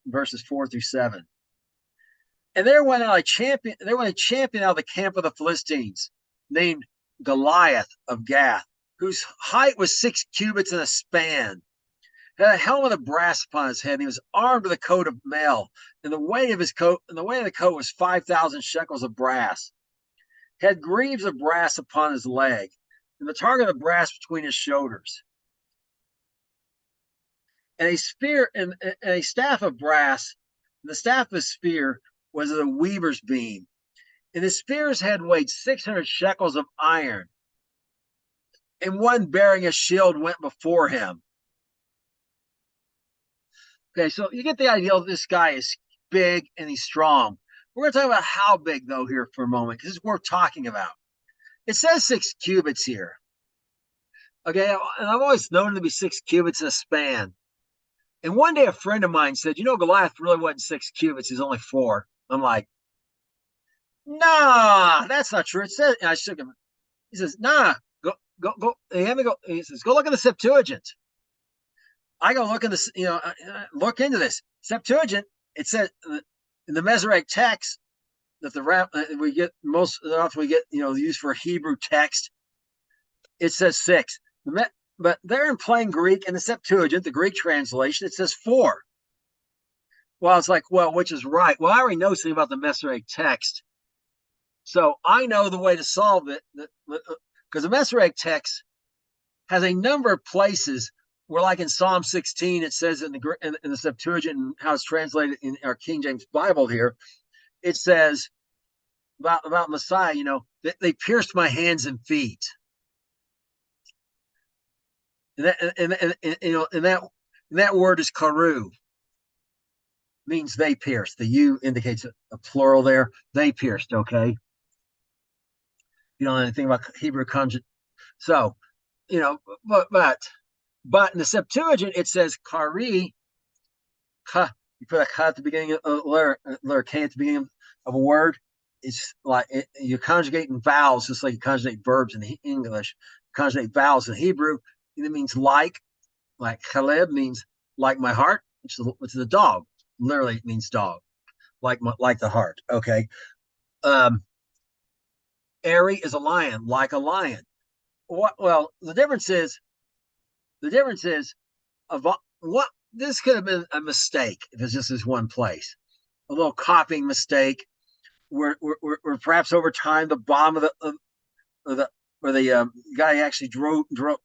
And there went out a champion. There went a champion out of the camp of the Philistines, named Goliath of Gath, whose height was 6 cubits and a span. He had a helmet of brass upon his head, and he was armed with a coat of mail. And the weight of his coat, and the weight of the coat was 5,000 shekels of brass. He had greaves of brass upon his leg, and the target of brass between his shoulders. And a spear and a staff of brass. And the staff of his spear was a weaver's beam. And his spear's head weighed 600 shekels of iron. And one bearing a shield went before him. Okay, so you get the idea that this guy is big and he's strong. We're going to talk about how big, though, here for a moment, because it's worth talking about. It says 6 cubits here. Okay, and I've always known it to be 6 cubits in a span. And one day a friend of mine said, Goliath really wasn't 6 cubits, he's only 4. I'm like, nah, that's not true. It says, and I shook him. He says, nah, go. He had me go. He says, go look in the Septuagint. I go look in this, look into this Septuagint. It says in the Masoretic text that we get most often we get used for Hebrew text. It says 6, but there in plain Greek in the Septuagint, the Greek translation, it says 4. Well, it's like, well, which is right? Well, I already know something about the Masoretic text, so I know the way to solve it because the Masoretic text has a number of places where, like in Psalm 16, it says in the Septuagint and how it's translated in our King James Bible here, it says about Messiah, they pierced my hands and feet. And that word is karu, means they pierced. The U indicates a plural there. They pierced. Okay, you don't know anything about Hebrew conjugate, so but in the Septuagint it says kari. You put a ka at the beginning of letter K at the beginning of a word. It's like you conjugate in vowels, just like you conjugate verbs in English. Conjugate vowels in Hebrew. It means like Caleb means like my heart, which is a dog. Literally, it means dog, like the heart. Okay. Airy is a lion, like a lion. Well, the difference is what this could have been a mistake if it's just this one place, a little copying mistake, where perhaps over time the bomb of the guy actually drew the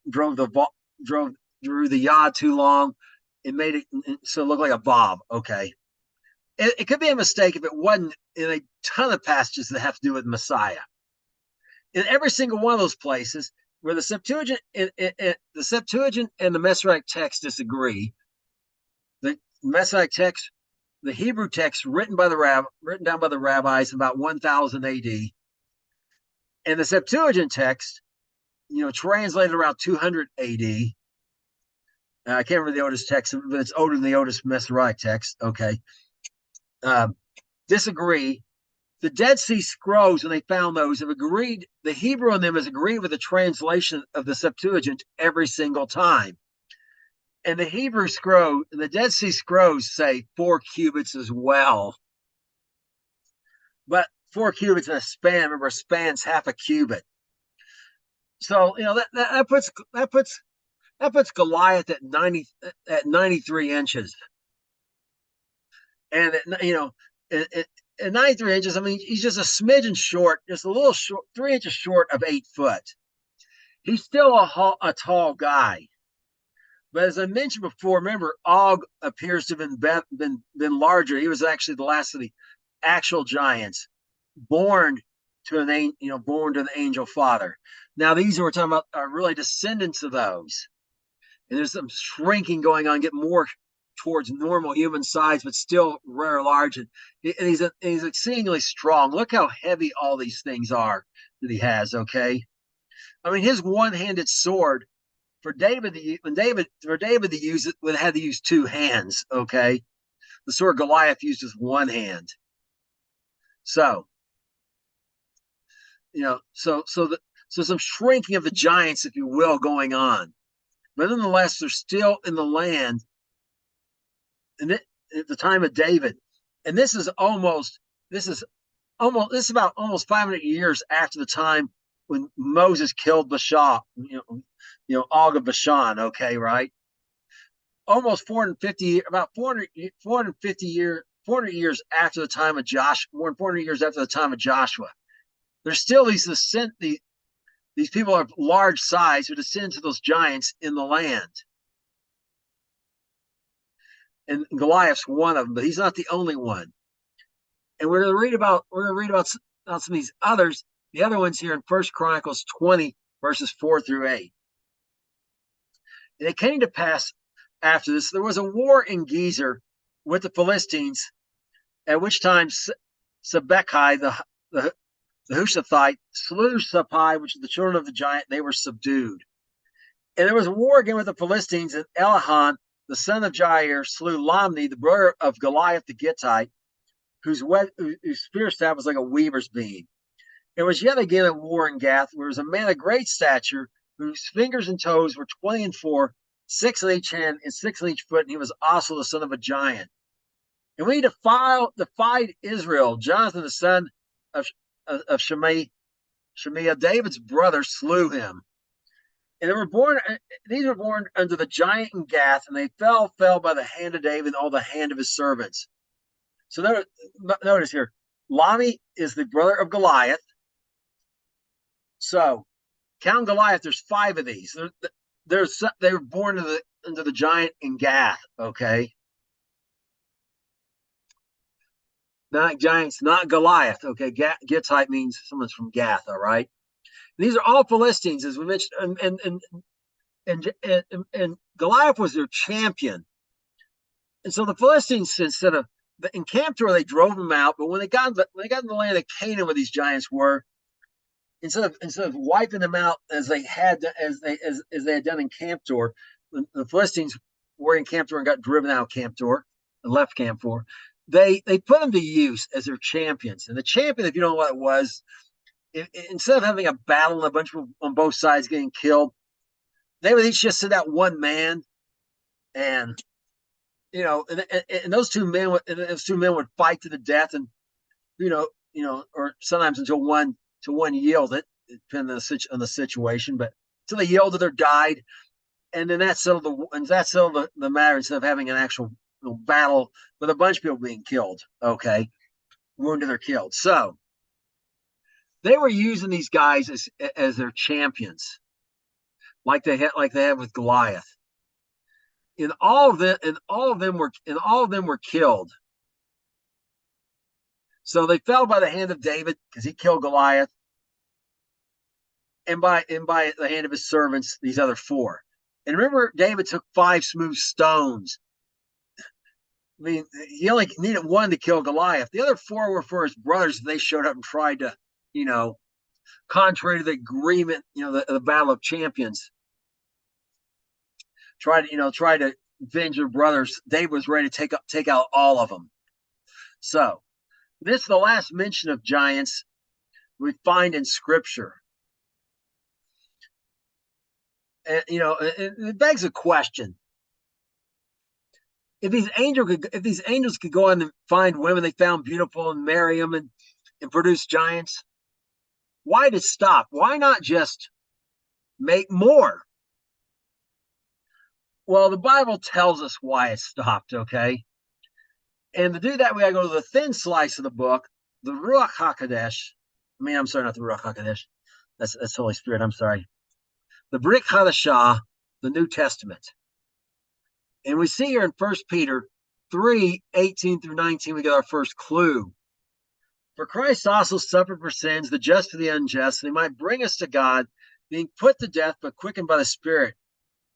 yod too long and made it so it looked like a bob. Okay, it could be a mistake if it wasn't in a ton of passages that have to do with Messiah. In every single one of those places where the Septuagint and the Masoretic text disagree, the Masoretic text, the Hebrew text written down by the rabbis about 1000 A.D., and the Septuagint text, translated around 200 A.D. I can't remember the oldest text, but it's older than the oldest Masoretic text. Okay, disagree. The Dead Sea Scrolls, when they found those, have agreed. The Hebrew in them has agreed with the translation of the Septuagint every single time. And the Hebrew scroll, and the Dead Sea Scrolls say 4 cubits as well. But 4 cubits in a span. Remember, a span's half a cubit. So that puts Goliath at 93 inches. And at 93 inches, I mean, he's just a smidgen short, just a little short, 3 inches short of 8 foot. He's still a tall guy. But as I mentioned before, remember, Og appears to have been larger. He was actually the last of the actual giants, born to an angel father. Now, these we're talking about are really descendants of those. And there's some shrinking going on, getting more towards normal human size, but still very large. And he's exceedingly strong. Look how heavy all these things are that he has. Okay, I mean, his one-handed sword for David to use it had to use 2 hands. Okay, the sword Goliath used with 1 hand. So so some shrinking of the giants, if you will, going on, but nonetheless, they're still in the land. And at the time of David, and this is almost This is about almost 500 years after the time when Moses killed Bashan, Og of Bashan. Okay, right? Almost 450, about 400 years after the time of Joshua, more than 400 years after the time of Joshua. There's still these people of large size who descend to those giants in the land. And Goliath's one of them, but he's not the only one. And we're going to read about some of these others, the other ones here in 1 Chronicles 20, verses 4 through 8. And it came to pass after this, there was a war in Gezer with the Philistines, at which time Sibbecai, the Hushathite, slew Suppai, which is the children of the giant. They were subdued. And there was a war again with the Philistines, and Elihan, the son of Jair, slew Lamni, the brother of Goliath the Gittite, whose spear staff was like a weaver's beam. There was yet again a war in Gath, where was a man of great stature, whose fingers and toes were 20 and 4, 6 on each hand and 6 on each foot, and he was also the son of a giant. And when he defied Israel, Jonathan, the son of Shimei, David's brother, slew him. And these were born under the giant in Gath, and they fell by the hand of David and all the hand of his servants. So notice here, Lami is the brother of Goliath. So count Goliath, there's 5 of these. They were born into the giant in Gath, okay? Not giants, not Goliath, okay? Gittite means someone's from Gath, all right? And these are all Philistines, as we mentioned, and Goliath was their champion. And so the Philistines, instead of encamped where they drove them out, but when they got in the land of Canaan, where these giants were, instead of wiping them out as they had done in Camp Tor, the Philistines were in Camp Tor and got driven out of Camp Tor and left Camp Tor. They put them to use as their champions. And the champion, if you don't know what it was, instead of having a battle and a bunch of people on both sides getting killed, they would each just send out one man, and and those two men would fight to the death, and or sometimes until one yielded, depending on the situation, but until they yielded or died, and then that settled the matter, instead of having an actual battle with a bunch of people being killed, okay, wounded or killed. So they were using these guys as their champions, like they had with Goliath. And all of them were killed. So they fell by the hand of David, because he killed Goliath, and by the hand of his servants, these other 4. And remember, David took 5 smooth stones. I mean, he only needed 1 to kill Goliath. The other 4 were for his brothers. They showed up and tried to, contrary to the agreement, the battle of champions, try to avenge their brothers. David was ready to take out all of them. So this is the last mention of giants we find in Scripture. And it begs a question. If these angels could go on and find women they found beautiful and marry them and produce giants, why did it stop? Why not just make more? Well, the Bible tells us why it stopped, okay? And to do that, we got to go to the thin slice of the book, the Ruach HaKodesh. I'm sorry, not the Ruach HaKodesh. That's Holy Spirit, I'm sorry. The Brit Hadashah, the New Testament. And we see here in 1 Peter 3, 18 through 19, we get our first clue. For Christ also suffered for sins, the just for the unjust, that he might bring us to God, being put to death, but quickened by the Spirit,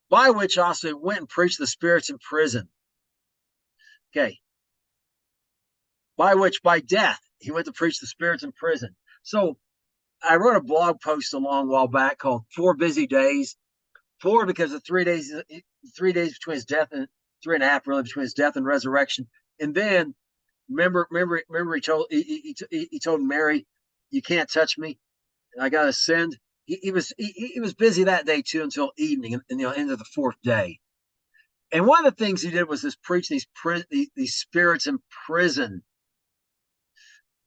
by which also he went and preached the spirits in prison. Okay. By death, he went to preach the spirits in prison. So I wrote a blog post a long while back called 4 Busy Days. 4 because of 3 days between his death, and 3.5 really between his death and resurrection. And then remember he told Mary, "You can't touch me. I got to ascend." He was busy that day too until evening, and end of the 4th day. And one of the things he did was preach these spirits in prison.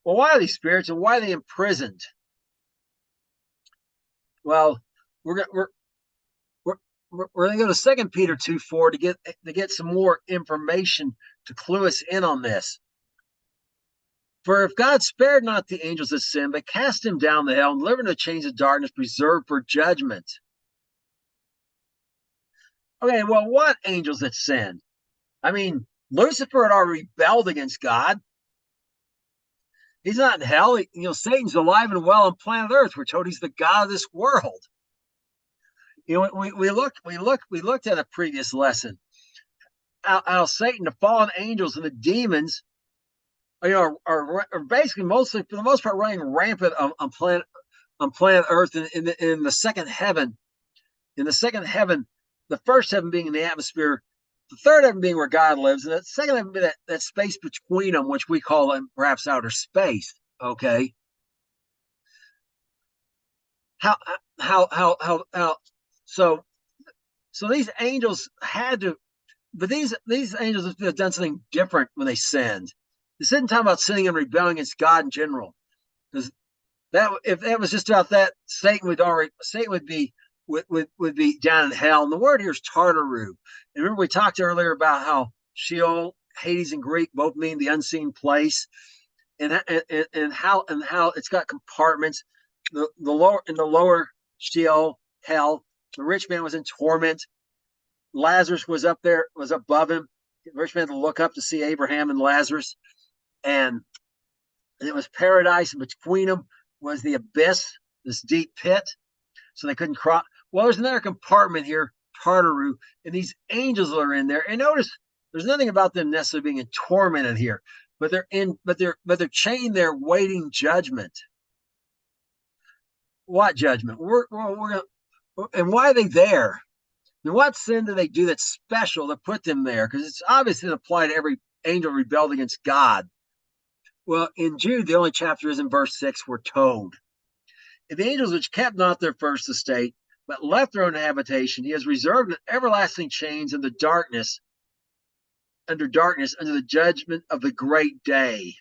Well, why are these spirits and why are they imprisoned? Well, we're gonna we're, we're going to go to Second Peter 2:4 to get some more information to clue us in on this. For if God spared not the angels that sinned, but cast them down the hell and delivered them to chains of darkness, preserved for judgment. Okay, well, what angels that sinned? I mean, Lucifer had already rebelled against God. He's not in hell. Satan's alive and well on planet Earth. We're told he's the god of this world. We looked at a previous lesson how Satan, the fallen angels, and the demons, are basically mostly, for the most part, running rampant on planet Earth in the second heaven. In the second heaven, the first heaven being in the atmosphere, the third heaven being where God lives, and the second heaven being that space between them, which we call perhaps outer space. Okay. How how so these angels had to, but these angels have done something different when they sinned. This isn't talking about sinning and rebelling against God in general. Because that, if that was just about that, Satan would be down in hell. And the word here is Tartaru. And remember, we talked earlier about how Sheol, Hades in Greek, both mean the unseen place, and how it's got compartments. The lower Sheol, hell, the rich man was in torment. Lazarus was up there, was above him. The rich man had to look up to see Abraham and Lazarus, and it was paradise, and between them was the abyss, this deep pit, so they couldn't cross. Well, there's another compartment here, Tartaru, and these angels are in there. And notice there's nothing about them necessarily being tormented here, but they're chained there waiting judgment. What judgment? And why are they there? And what sin do they do that's special to put them there? Because it's obviously applied to every angel rebelled against God. Well, in Jude, the only chapter is in verse 6, we're told, if the angels which kept not their first estate, but left their own habitation, he has reserved in everlasting chains in the darkness, under the judgment of the great day.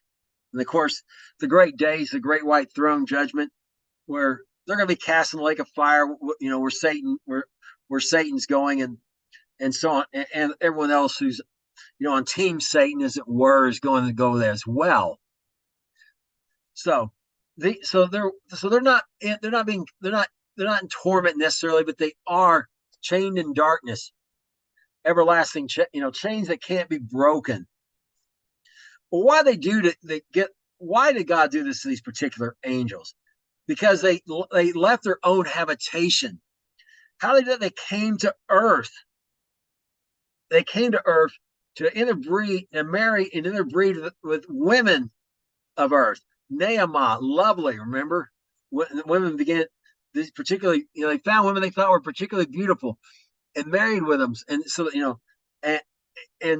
And of course, the great day is the great white throne judgment, where they're going to be cast in the lake of fire, where Satan's going, and so on, and everyone else who's on Team Satan, as it were, is going to go there as well. So they're not in torment necessarily, but they are chained in darkness, everlasting, chains that can't be broken. Well, why did God do this to these particular angels? Because they left their own habitation. How they did? They came to earth. They came to earth to interbreed and marry and interbreed with women of earth. Naamah, lovely. Remember, women began this particularly. They found women they thought were particularly beautiful, and married with them. And so and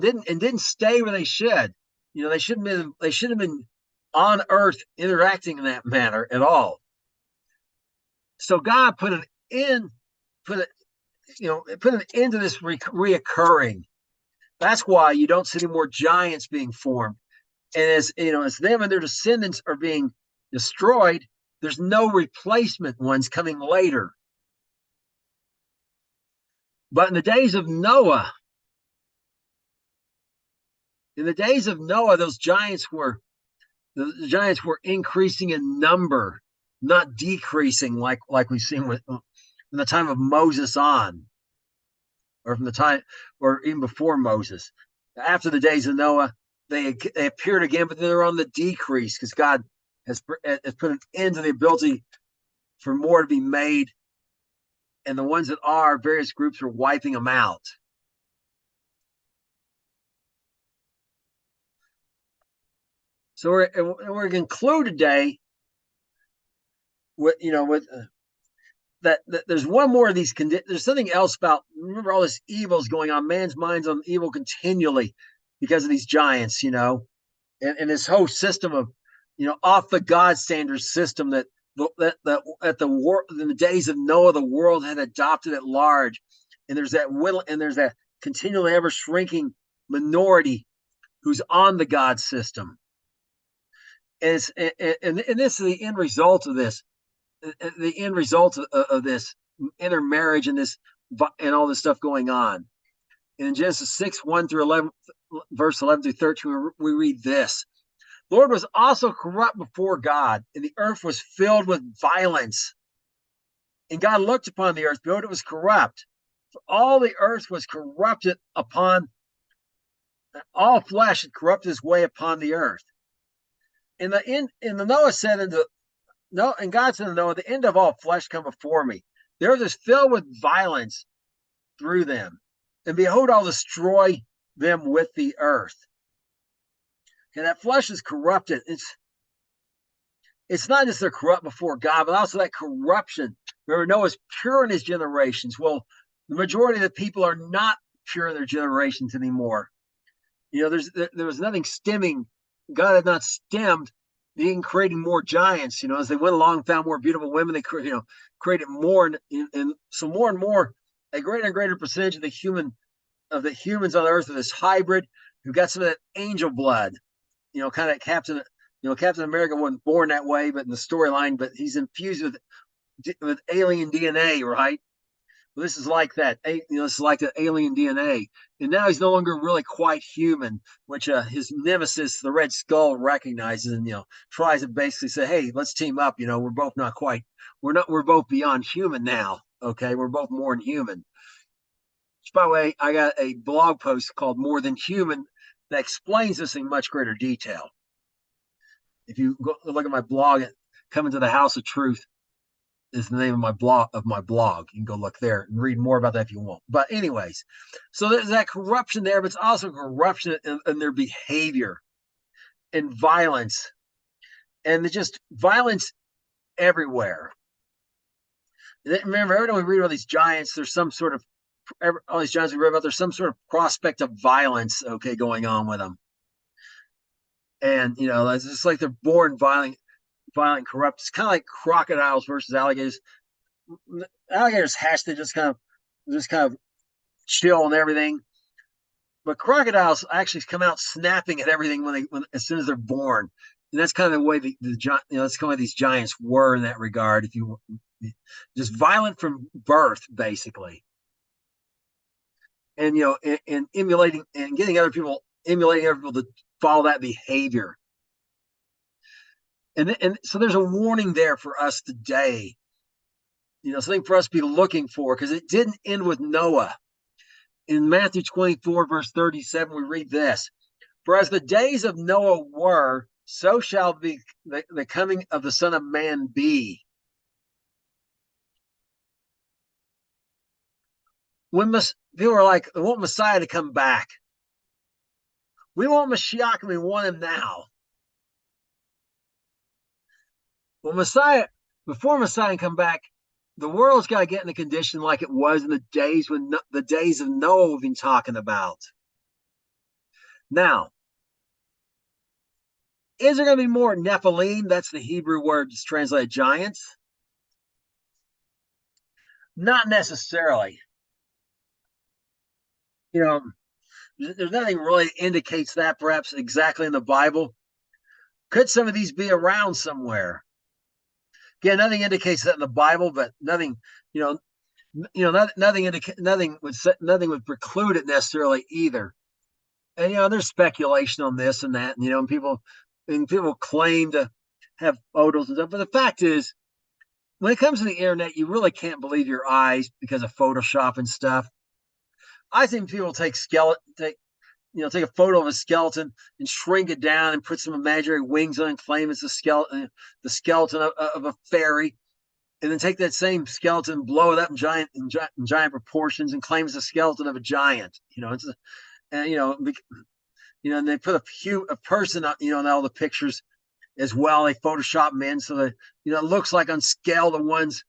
didn't stay where they should. They shouldn't have been on earth interacting in that manner at all. So God put an end to this reoccurring. That's why you don't see any more giants being formed. And as them and their descendants are being destroyed, there's no replacement ones coming later. But in the days of Noah, those giants were increasing in number, not decreasing like we've seen from the time of Moses on, or from the time, or even before Moses. After the days of Noah, they appeared again, but they're on the decrease because God has put an end to the ability for more to be made, and the ones that are, various groups are wiping them out. So we're going to conclude today with that there's one more of these. There's something else about, remember, all this evil is going on. Man's mind's on evil continually because of these giants, and this whole system of, off the God standard system that at in the days of Noah, the world had adopted at large, and there's that continually ever shrinking minority who's on the God system. And this is the end result of this. The end result of this intermarriage and this and all this stuff going on. In Genesis 6, 1 through 11, verse 11 through 13, we read this. The Lord was also corrupt before God, and the earth was filled with violence. And God looked upon the earth, behold, it was corrupt. For all the earth was corrupted upon, all flesh had corrupted his way upon the earth. And the Noah said unto no, and God said unto Noah, the end of all flesh come before me. The earth is filled with violence through them. And behold, I'll destroy them with the earth. And that flesh is corrupted. It's not just they're corrupt before God, but also that corruption. Remember, Noah's pure in his generations. Well, the majority of the people are not pure in their generations anymore. You know, there was nothing stemming. God had not stemmed being creating more giants. You know, as they went along, found more beautiful women, they created more, and so more and more, a greater and greater percentage of the humans on Earth are this hybrid who got some of that angel blood. You know, kind of Captain America wasn't born that way, but in the storyline, but he's infused with alien DNA, right? Well, this is like that. This is like the alien DNA, and now he's no longer really quite human, which his nemesis, the Red Skull, recognizes and tries to basically say, "Hey, let's team up." You know, we're both not quite. We're both beyond human now. Okay, we're both more than human. Which, by the way, I got a blog post called "More Than Human" that explains this in much greater detail. If you go look at my blog, "Coming to the House of Truth" is the name of my blog. You can go look there and read more about that if you want. But anyways, so there's that corruption there, but it's also corruption in their behavior and violence, and just violence everywhere. Remember, every time we read about these giants, there's some sort of all these giants we read about. There's some sort of prospect of violence, okay, going on with them, and it's just like they're born violent, corrupt. It's kind of like crocodiles versus alligators. Alligators hatch, they just kind of chill and everything, but crocodiles actually come out snapping at everything when as soon as they're born, and that's kind of the way that's kind of these giants were in that regard. If you just violent from birth, basically, and and emulating and emulating other people to follow that behavior. And so there's a warning there for us today, something for us to be looking for, because it didn't end with Noah. In Matthew 24, verse 37, we read this: For as the days of Noah were, so shall be the coming of the Son of Man be. When people are like, we want Messiah to come back. We want Mashiach and we want him now. Well, before Messiah can come back, the world's got to get in a condition like it was in the days of Noah we've been talking about. Now, is there going to be more Nephilim? That's the Hebrew word that's translated giants. Not necessarily. There's nothing really indicates that perhaps exactly in the Bible. Could some of these be around somewhere? Again, nothing indicates that in the Bible, but nothing would preclude it necessarily either. And there's speculation on this and that, and people claim to have photos and stuff. But the fact is, when it comes to the internet, you really can't believe your eyes because of Photoshop and stuff. I think people take a photo of a skeleton and shrink it down and put some imaginary wings on it and claim it's the skeleton of a fairy, and then take that same skeleton, blow it up in giant proportions, and claim it's the skeleton of a giant. And they put a person, in all the pictures as well. They Photoshop them in so that it looks like on scale the one's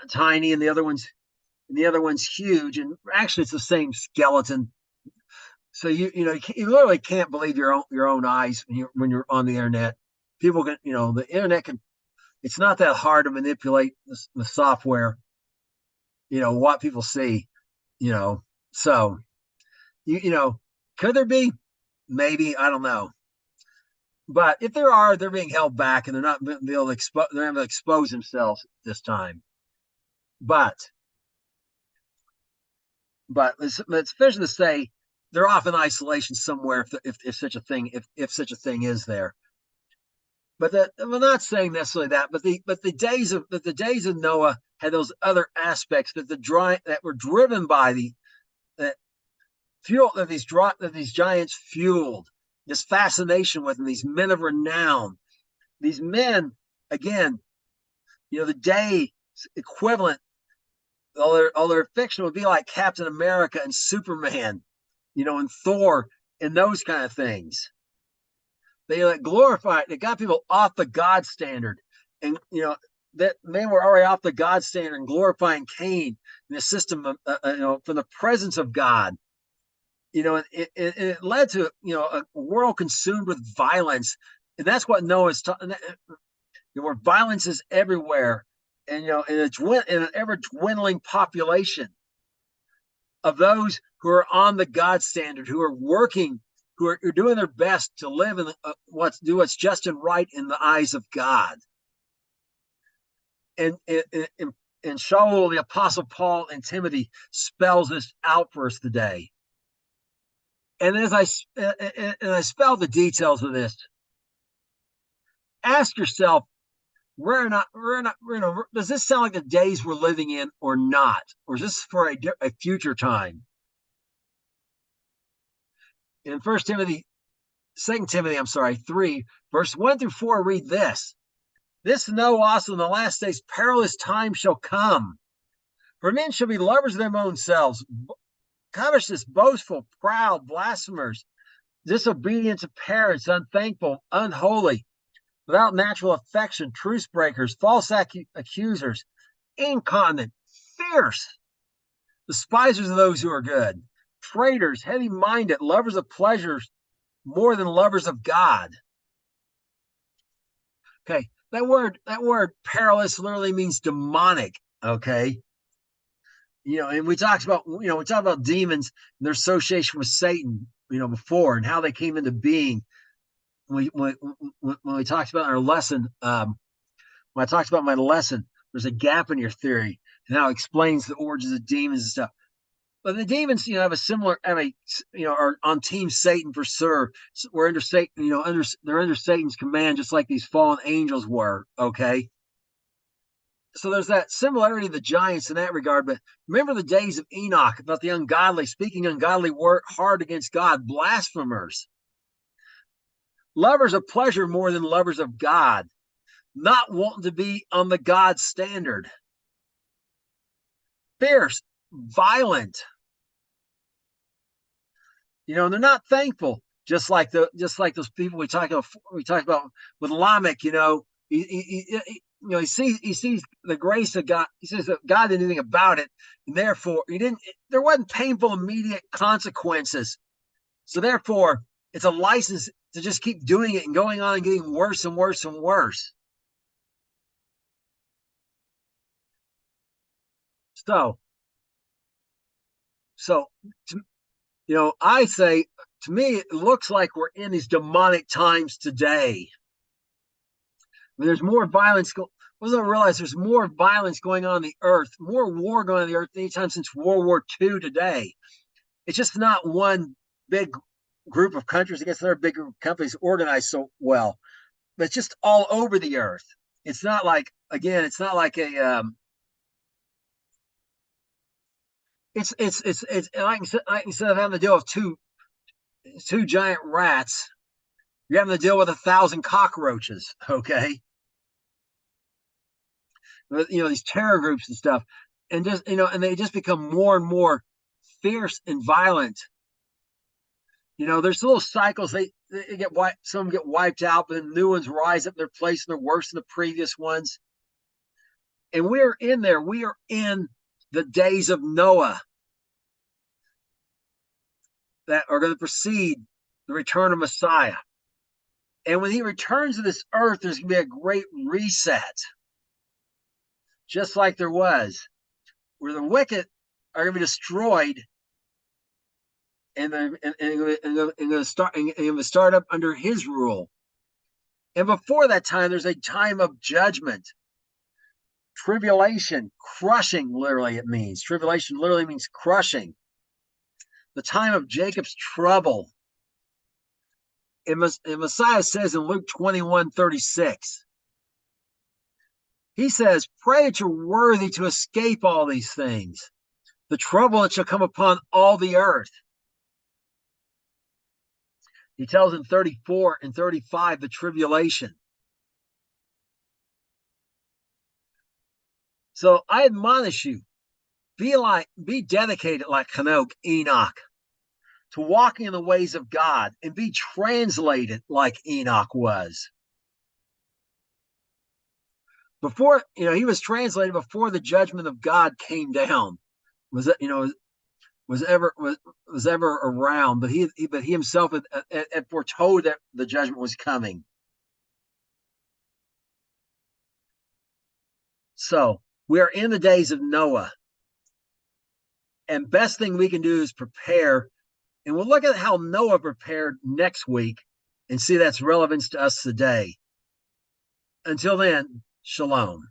tiny and the other one's huge, and actually it's the same skeleton. So you literally can't believe your own eyes when you're on the internet. People can, the internet can. It's not that hard to manipulate the software. What people see. So could there be? Maybe, I don't know. But if there are, they're being held back and they're not being able to they're able to expose themselves this time. But it's sufficient to say they're off in isolation somewhere if such a thing if such a thing is there. But we're not saying necessarily that. But the days of Noah had those other aspects that were driven by that fuel that these giants fueled this fascination with them, these men of renown, these men again. The day equivalent, all their fiction would be like Captain America and Superman, and Thor and those kind of things. They glorified. They got people off the God standard, and that men were already off the God standard and glorifying Cain and the system of from the presence of God. It led to a world consumed with violence, and that's what Noah's talking. Where violence is everywhere, and in an ever dwindling population of those who are on the God standard, who are working, who are doing their best to live in what's just and right in the eyes of God. And Shaul, the Apostle Paul, and Timothy spells this out for us today. And as I spell the details of this, ask yourself, does this sound like the days we're living in or not? Or is this for a future time? In 2 Timothy 3, verse 1 through 4, read this. This know also in the last days perilous times shall come. For men shall be lovers of their own selves, covetous, boastful, proud, blasphemers, disobedient to parents, unthankful, unholy, without natural affection, truce breakers, false accusers, incontinent, fierce, despisers of those who are good, traitors, heavy-minded, lovers of pleasures more than lovers of God. Okay, that word perilous literally means demonic. Okay, and we talk about demons and their association with Satan, before, and how they came into being. When we talked about our lesson, when I talked about my lesson, there's a gap in your theory, and how it explains the origins of demons and stuff. But the demons, are on Team Satan for sure. We're under Satan, they're under Satan's command, just like these fallen angels were. Okay, so there's that similarity to the giants in that regard. But remember the days of Enoch, about the ungodly speaking ungodly word hard against God, blasphemers, lovers of pleasure more than lovers of God, not wanting to be on the God standard, fierce, violent, and they're not thankful. Just like those people we talked about with Lamech. He sees the grace of God. He says that God didn't do anything about it, and therefore there wasn't painful immediate consequences. So therefore, it's a license to just keep doing it and going on and getting worse and worse and worse. So I say, to me, it looks like we're in these demonic times today. There's more violence. I realize there's more violence going on the earth, more war going on the earth anytime since World War II today. It's just not one big group of countries against another big group of companies organized so well. But it's just all over the earth. It's not like, again, it's not like a it's like instead of having to deal with two giant rats, you're having to deal with 1,000 cockroaches. Okay, these terror groups and stuff, and and they just become more and more fierce and violent. There's little cycles. They get wiped. Some get wiped out, but then new ones rise up in their place, and they're worse than the previous ones. And we're in there. We are in the days of Noah that are going to precede the return of Messiah. And when he returns to this earth, there's going to be a great reset, just like there was, where the wicked are going to be destroyed, and going to start up under his rule. And before that time, there's a time of judgment, tribulation, crushing, literally, it means. Tribulation literally means crushing. The time of Jacob's trouble. And Messiah says in Luke 21:36, he says, pray that you're worthy to escape all these things, the trouble that shall come upon all the earth. He tells in 34 and 35 the tribulation. So I admonish you, be dedicated like Enoch, to walking in the ways of God, and be translated like Enoch was. Before, he was translated before the judgment of God came down. Was ever around, but he himself had foretold that the judgment was coming. So we are in the days of Noah, and best thing we can do is prepare. And we'll look at how Noah prepared next week and see that's relevance to us today. Until then, shalom.